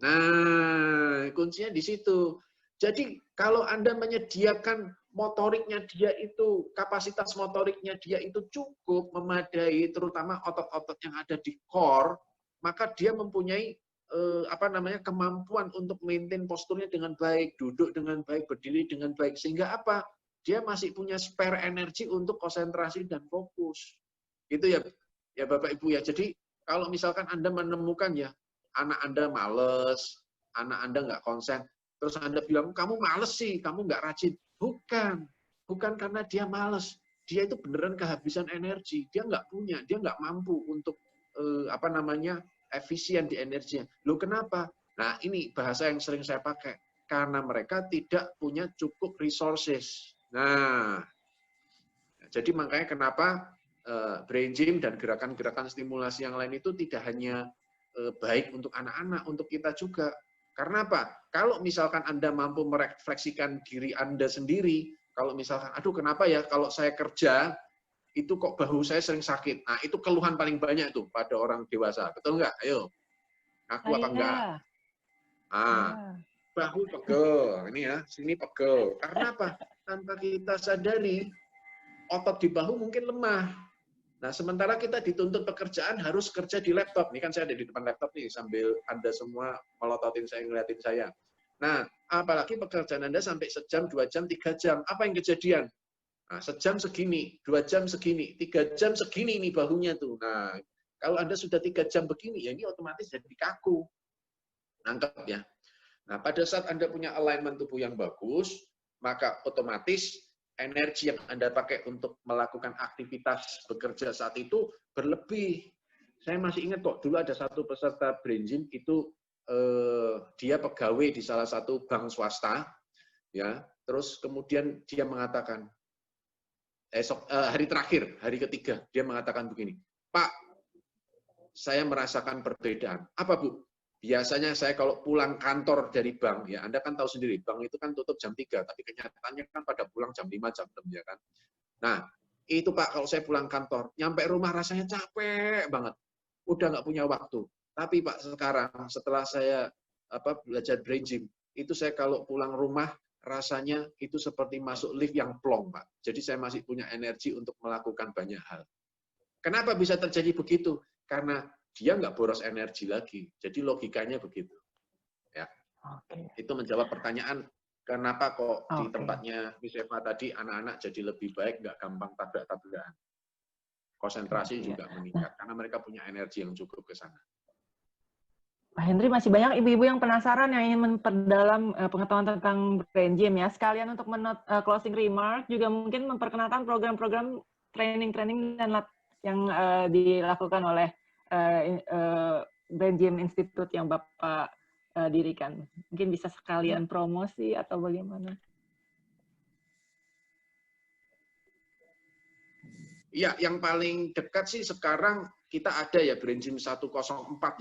Nah, kuncinya di situ. Jadi kalau Anda menyediakan motoriknya dia itu, kapasitas motoriknya dia itu cukup memadai, terutama otot-otot yang ada di core, maka dia mempunyai kemampuan untuk maintain posturnya dengan baik, duduk dengan baik, berdiri dengan baik, sehingga apa? Dia masih punya spare energi untuk konsentrasi dan fokus. Gitu ya Bapak Ibu ya. Jadi kalau misalkan Anda menemukan ya, anak Anda males, anak Anda nggak konsen, terus Anda bilang, kamu males sih, kamu nggak rajin. Bukan karena dia males. Dia itu beneran kehabisan energi. Dia nggak punya, dia nggak mampu untuk efisien di energinya. Loh kenapa? Nah ini bahasa yang sering saya pakai. Karena mereka tidak punya cukup resources. Nah, jadi makanya kenapa brain gym dan gerakan-gerakan stimulasi yang lain itu tidak hanya baik untuk anak-anak, untuk kita juga. Karena apa? Kalau misalkan Anda mampu merefleksikan diri Anda sendiri, kalau misalkan, aduh kenapa ya kalau saya kerja, itu kok bahu saya sering sakit. Nah, itu keluhan paling banyak tuh pada orang dewasa. Betul nggak? Ayo. Aku apa enggak? Bahu pegel. Ini ya, sini pegel. Karena apa? Tanpa kita sadari, otot di bahu mungkin lemah. Nah, sementara kita dituntut pekerjaan harus kerja di laptop. Ini kan saya ada di depan laptop nih, sambil Anda semua melototin saya, ngeliatin saya. Nah, apalagi pekerjaan Anda sampai sejam, 2 jam, 3 jam. Apa yang kejadian? Nah, sejam segini, 2 jam segini, 3 jam segini nih bahunya tuh. Nah, kalau Anda sudah 3 jam begini, ya ini otomatis jadi kaku. Nangkep ya? Nah, pada saat Anda punya alignment tubuh yang bagus, maka otomatis energi yang Anda pakai untuk melakukan aktivitas bekerja saat itu berlebih. Saya masih ingat kok, dulu ada satu peserta brain gym itu dia pegawai di salah satu bank swasta, ya. Terus kemudian dia mengatakan, hari terakhir, hari ketiga, dia mengatakan begini, Pak, saya merasakan perbedaan. Apa Bu? Biasanya saya kalau pulang kantor dari bank, ya Anda kan tahu sendiri, bank itu kan tutup jam 3, tapi kenyataannya kan pada pulang jam 5, jam 6, ya kan. Nah, itu Pak, kalau saya pulang kantor, nyampe rumah rasanya capek banget. Udah nggak punya waktu. Tapi Pak, sekarang setelah saya belajar brain gym, itu saya kalau pulang rumah, rasanya itu seperti masuk lift yang plong, Pak. Jadi saya masih punya energi untuk melakukan banyak hal. Kenapa bisa terjadi begitu? Karena dia nggak boros energi lagi. Jadi logikanya begitu. Ya. Itu menjawab pertanyaan, kenapa kok di tempatnya Miss Eva tadi anak-anak jadi lebih baik, nggak gampang tabrak-tabrakan. Konsentrasi juga meningkat, karena mereka punya energi yang cukup ke sana. Pak Henry, masih banyak ibu-ibu yang penasaran yang ingin memperdalam pengetahuan tentang brain gym ya. Sekalian untuk closing remark, juga mungkin memperkenalkan program-program training-training dan yang dilakukan oleh Brain Gym Institute yang Bapak dirikan. Mungkin bisa sekalian promosi atau bagaimana? Iya, yang paling dekat sih sekarang kita ada ya Brain Gym 104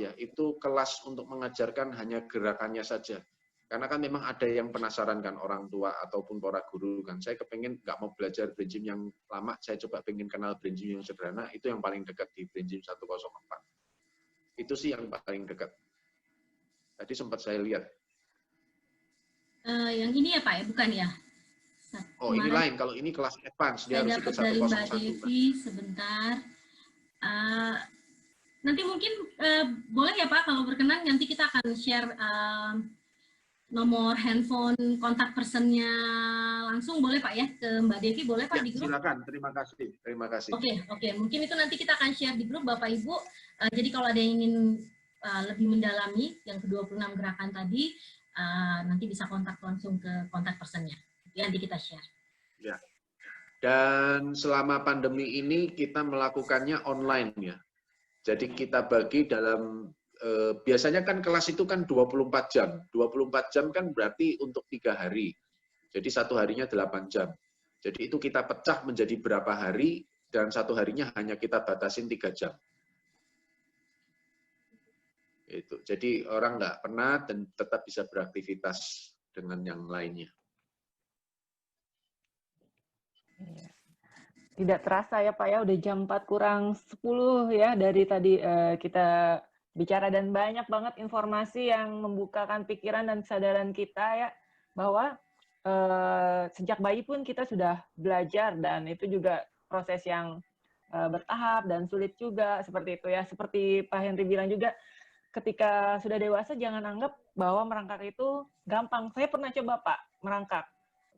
ya, itu kelas untuk mengajarkan hanya gerakannya saja. Karena kan memang ada yang penasaran kan orang tua ataupun para guru kan, saya kepengen nggak mau belajar Brain Gym yang lama, saya coba pengen kenal Brain Gym yang sederhana, itu yang paling dekat di Brain Gym 104. Itu sih yang paling dekat. Tadi sempat saya lihat. Yang ini ya Pak ya, bukan ya? Oh, ini lain. Kalau ini kelas advance, dia harus ikut 101. Dari Mbak Devi sebentar. Nanti mungkin boleh ya Pak, kalau berkenan nanti kita akan share nomor handphone kontak personnya langsung, boleh Pak ya, ke Mbak Devi, boleh Pak, ya, di grup? Silakan, terima kasih. Oke, mungkin itu nanti kita akan share di grup Bapak Ibu. Jadi kalau ada yang ingin lebih mendalami yang ke-26 gerakan tadi, nanti bisa kontak langsung ke kontak personnya. Nanti kita share. Ya. Dan selama pandemi ini kita melakukannya online ya. Jadi kita bagi dalam, biasanya kan kelas itu kan 24 jam. 24 jam kan berarti untuk 3 hari. Jadi satu harinya 8 jam. Jadi itu kita pecah menjadi berapa hari, dan satu harinya hanya kita batasin 3 jam. Itu. Jadi orang nggak penat dan tetap bisa beraktivitas dengan yang lainnya. Tidak terasa ya Pak ya, udah jam 4 kurang 10 ya dari tadi kita bicara, dan banyak banget informasi yang membukakan pikiran dan kesadaran kita ya, bahwa sejak bayi pun kita sudah belajar, dan itu juga proses yang bertahap dan sulit juga, seperti itu ya. Seperti Pak Henry bilang juga, ketika sudah dewasa jangan anggap bahwa merangkak itu gampang. Saya pernah coba Pak merangkak,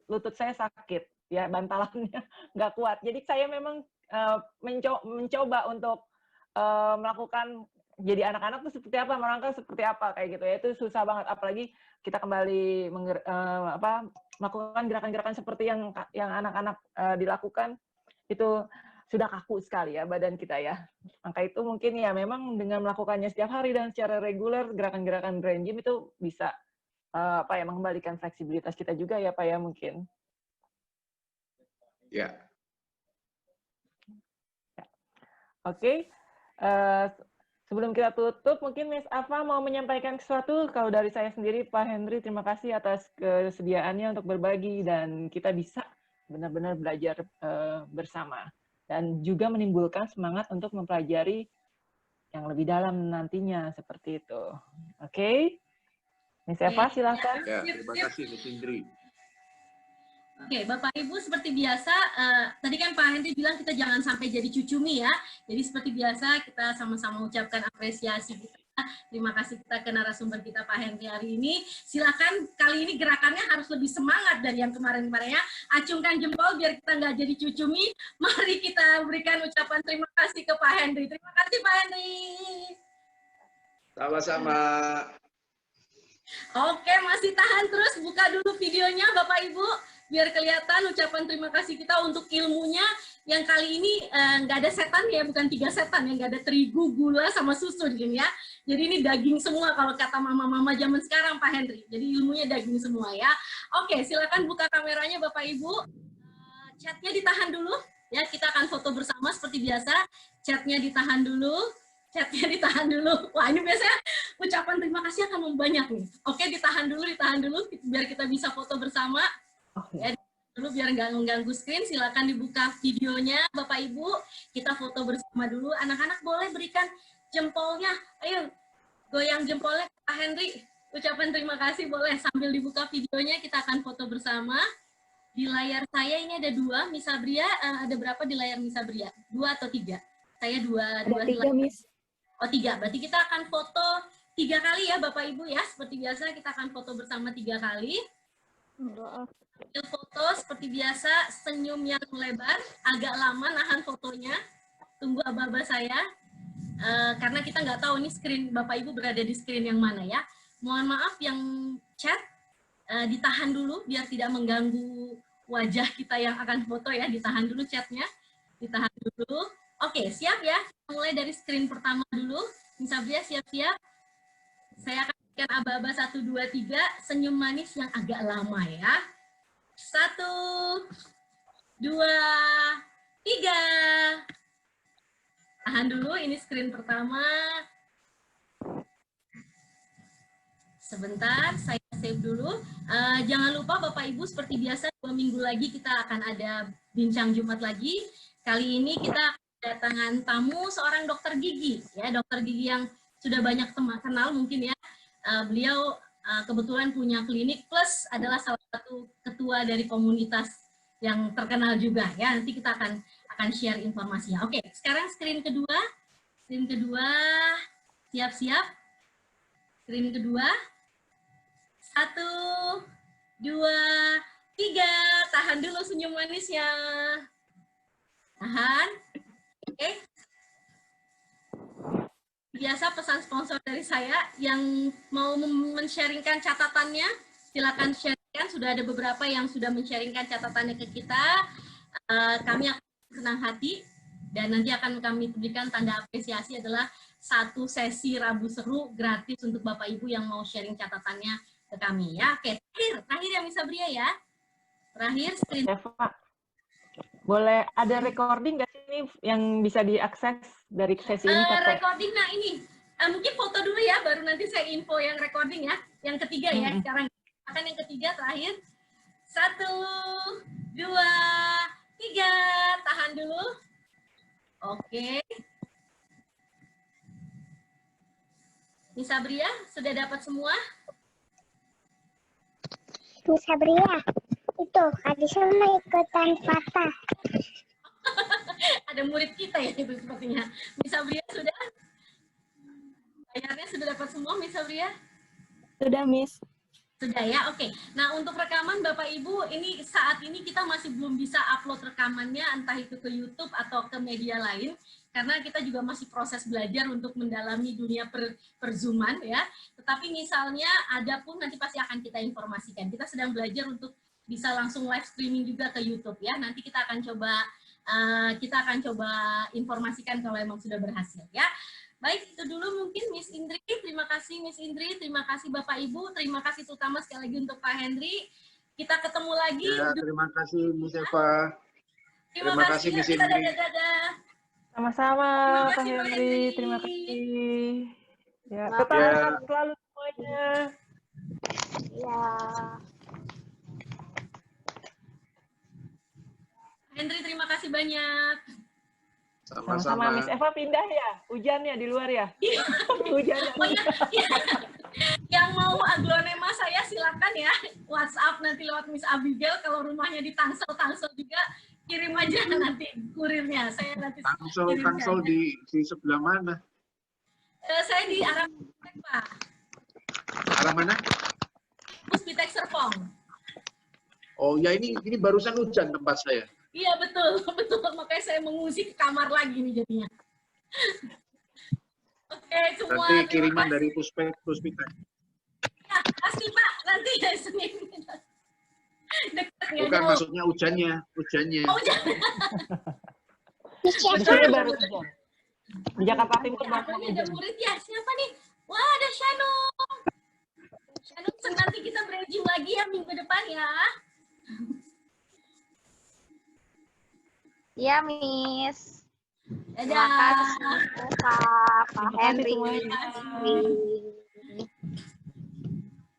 lutut saya sakit. Ya, bantalannya nggak kuat. Jadi saya memang mencoba untuk melakukan, jadi anak-anak itu seperti apa, merangkak seperti apa, kayak gitu ya. Itu susah banget, apalagi kita kembali melakukan gerakan-gerakan seperti yang anak-anak dilakukan, itu sudah kaku sekali ya badan kita ya. Maka itu mungkin ya memang dengan melakukannya setiap hari dan secara reguler, gerakan-gerakan brain gym itu bisa mengembalikan fleksibilitas kita juga ya Pak ya, mungkin. Ya. Oke. Sebelum kita tutup, mungkin Miss Ava mau menyampaikan sesuatu. Kalau dari saya sendiri, Pak Henry, terima kasih atas kesediaannya untuk berbagi, dan kita bisa benar-benar belajar bersama. Dan juga menimbulkan semangat untuk mempelajari yang lebih dalam nantinya, seperti itu. Oke. Miss Eva, silakan. Ya, terima kasih, Miss Indri. Oke, Bapak Ibu, seperti biasa, tadi kan Pak Henry bilang kita jangan sampai jadi cucumi ya. Jadi seperti biasa kita sama-sama ucapkan apresiasi kita. Terima kasih kita ke narasumber kita Pak Henry hari ini. Silakan, kali ini gerakannya harus lebih semangat dari yang kemarin-kemarin ya. Acungkan jempol biar kita nggak jadi cucumi. Mari kita berikan ucapan terima kasih ke Pak Henry. Terima kasih Pak Henry. Sama-sama. Oke, masih tahan terus, buka dulu videonya Bapak Ibu, biar kelihatan ucapan terima kasih kita untuk ilmunya, yang kali ini nggak ada setan ya, bukan 3 setan, yang nggak ada terigu, gula, sama susu di sini ya. Jadi ini daging semua kalau kata mama-mama zaman sekarang Pak Henry, jadi ilmunya daging semua ya. Oke, silakan buka kameranya Bapak Ibu, chatnya ditahan dulu, ya kita akan foto bersama seperti biasa, chatnya ditahan dulu. Chatnya ditahan dulu. Wah, ini biasanya ucapan terima kasih akan membanyak nih. Oke, ditahan dulu, biar kita bisa foto bersama. Ya, dulu biar nggak mengganggu screen. Silakan dibuka videonya, Bapak Ibu. Kita foto bersama dulu. Anak-anak boleh berikan jempolnya. Ayo, goyang jempolnya, Pak Henry. Ucapan terima kasih boleh sambil dibuka videonya, kita akan foto bersama. Di layar saya ini ada 2, Miss Sabria, ada berapa di layar Miss Sabria? 2 atau 3? Saya 2 di layar. Miss. Oh 3, berarti kita akan foto 3 kali ya Bapak Ibu ya. Seperti biasa kita akan foto bersama 3 kali. Foto seperti biasa, senyum yang lebar, agak lama nahan fotonya. Tunggu aba-aba saya, karena kita nggak tahu nih screen Bapak Ibu berada di screen yang mana ya. Mohon maaf yang chat, ditahan dulu biar tidak mengganggu wajah kita yang akan foto ya, ditahan dulu chatnya, ditahan dulu. Oke, siap ya? Mulai dari screen pertama dulu. Miss Sabria siap-siap. Saya akan berikan aba-aba 1, 2, 3, senyum manis yang agak lama ya. 1, 2, 3. Tahan dulu, ini screen pertama. Sebentar, saya save dulu. Jangan lupa Bapak Ibu, seperti biasa 2 minggu lagi kita akan ada bincang Jumat lagi. Kali ini kita kedatangan tamu seorang dokter gigi, ya dokter gigi yang sudah banyak teman kenal mungkin ya. Beliau kebetulan punya klinik plus adalah salah satu ketua dari komunitas yang terkenal juga ya. Nanti kita akan share informasinya. Oke, sekarang screen kedua. Screen kedua, siap-siap. Screen kedua. 1, 2, 3. Tahan dulu senyum manisnya. Tahan. Oke. Biasa pesan sponsor dari saya yang mau men-sharingkan catatannya, silakan sharingkan. Sudah ada beberapa yang sudah men-sharingkan catatannya ke kita. Kami akan senang hati dan nanti akan kami berikan tanda apresiasi adalah 1 sesi Rabu Seru gratis untuk Bapak Ibu yang mau sharing catatannya ke kami ya. Oke, terakhir yang Miss Sabria ya. Terakhir screen. Eva, boleh ada recording nggak sih ini yang bisa diakses dari sesi ini? Recording, nah ini. Mungkin foto dulu ya, baru nanti saya info yang recording ya. Yang ketiga ya, sekarang akan yang ketiga terakhir. 1, 2, 3. Tahan dulu. Oke. Miss Sabria, sudah dapat semua? Miss Sabria, itu Kadisha mau ikutan patah. Ada murid kita ya itu sepertinya. Miss Sabria sudah? Layarnya sudah dapat semua Miss Sabria? Sudah, Miss. Sudah ya, oke. Nah untuk rekaman Bapak Ibu, ini saat ini kita masih belum bisa upload rekamannya, entah itu ke YouTube atau ke media lain, karena kita juga masih proses belajar untuk mendalami dunia per-Zooman ya. Tetapi misalnya ada pun nanti pasti akan kita informasikan. Kita sedang belajar untuk bisa langsung live streaming juga ke YouTube ya. Nanti kita akan coba informasikan kalau memang sudah berhasil ya. Baik, itu dulu mungkin Miss Indri. Terima kasih Miss Indri, terima kasih Bapak Ibu, terima kasih terutama sekali lagi untuk Pak Henry. Kita ketemu lagi. Ya, terima kasih Miss Eva. Terima kasih Miss Indri. Sama-sama Pak Henry, terima kasih. Ya, tetap selalu semuanya. Ya. Henry, terima kasih banyak. Sama-sama. Miss Eva pindah ya? Hujannya di luar ya? Hujannya. Oh, ya. Yang mau aglonema saya silakan ya. WhatsApp nanti lewat Miss Abigail. Kalau rumahnya di Tangsel juga, kirim aja nanti kurirnya. Saya nanti Tangsel di sebelah mana? Saya di arah Puspitek, Pak. Arah mana? Puspitek Serpong. Oh ya, ini barusan hujan tempat saya. Iya betul. Makanya saya mengungsi ke kamar lagi nih jadinya. Oke, semua. Nanti kiriman dari Puspitek. Ya, pasti Pak. Nanti ya Senin. Bukan maksudnya hujannya. Oh, hujan. Di sini baru hujan. Di Jakarta Timur baru ada murid ya. Siapa nih? Wah, ada Shannon. Shannon, nanti kita bridging lagi ya minggu depan ya. Ya, Miss. Dadah. Pak Henry.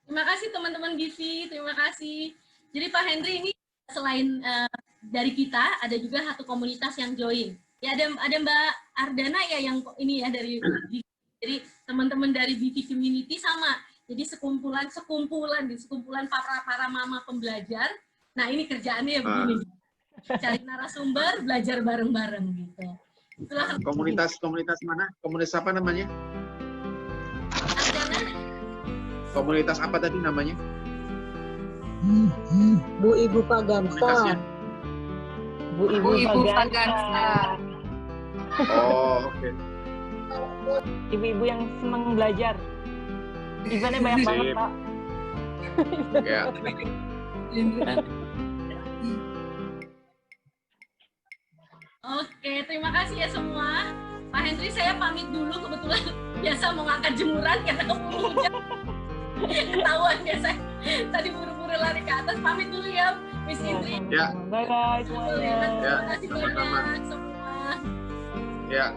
Terima kasih teman-teman Givi, terima kasih. Jadi Pak Henry ini selain dari kita, ada juga satu komunitas yang join. Ya ada Mbak Ardana ya yang ini ya dari jadi teman-teman dari BT Community sama Jadi sekumpulan para mama pembelajar. Nah, ini kerjaannya ya begini. Cari narasumber, belajar bareng-bareng gitu. Itulah Komunitas mana? Komunitas apa namanya? Komunitas apa tadi namanya? Bu Ibu Pagansa. Bu Ibu Pagansa. Oh, oke. Ibu-ibu yang senang belajar. Eventnya banyak banget, Pak. Ya. Oke, terima kasih ya semua. Pak Henry, saya pamit dulu. Kebetulan biasa mau ngangkat jemuran karena keburu hujan. Ketahuan ya, saya tadi buru-buru lari ke atas. Pamit dulu ya, Miss Indri. Ya. Bye-bye semuanya. Terima kasih banyak semua. Ya.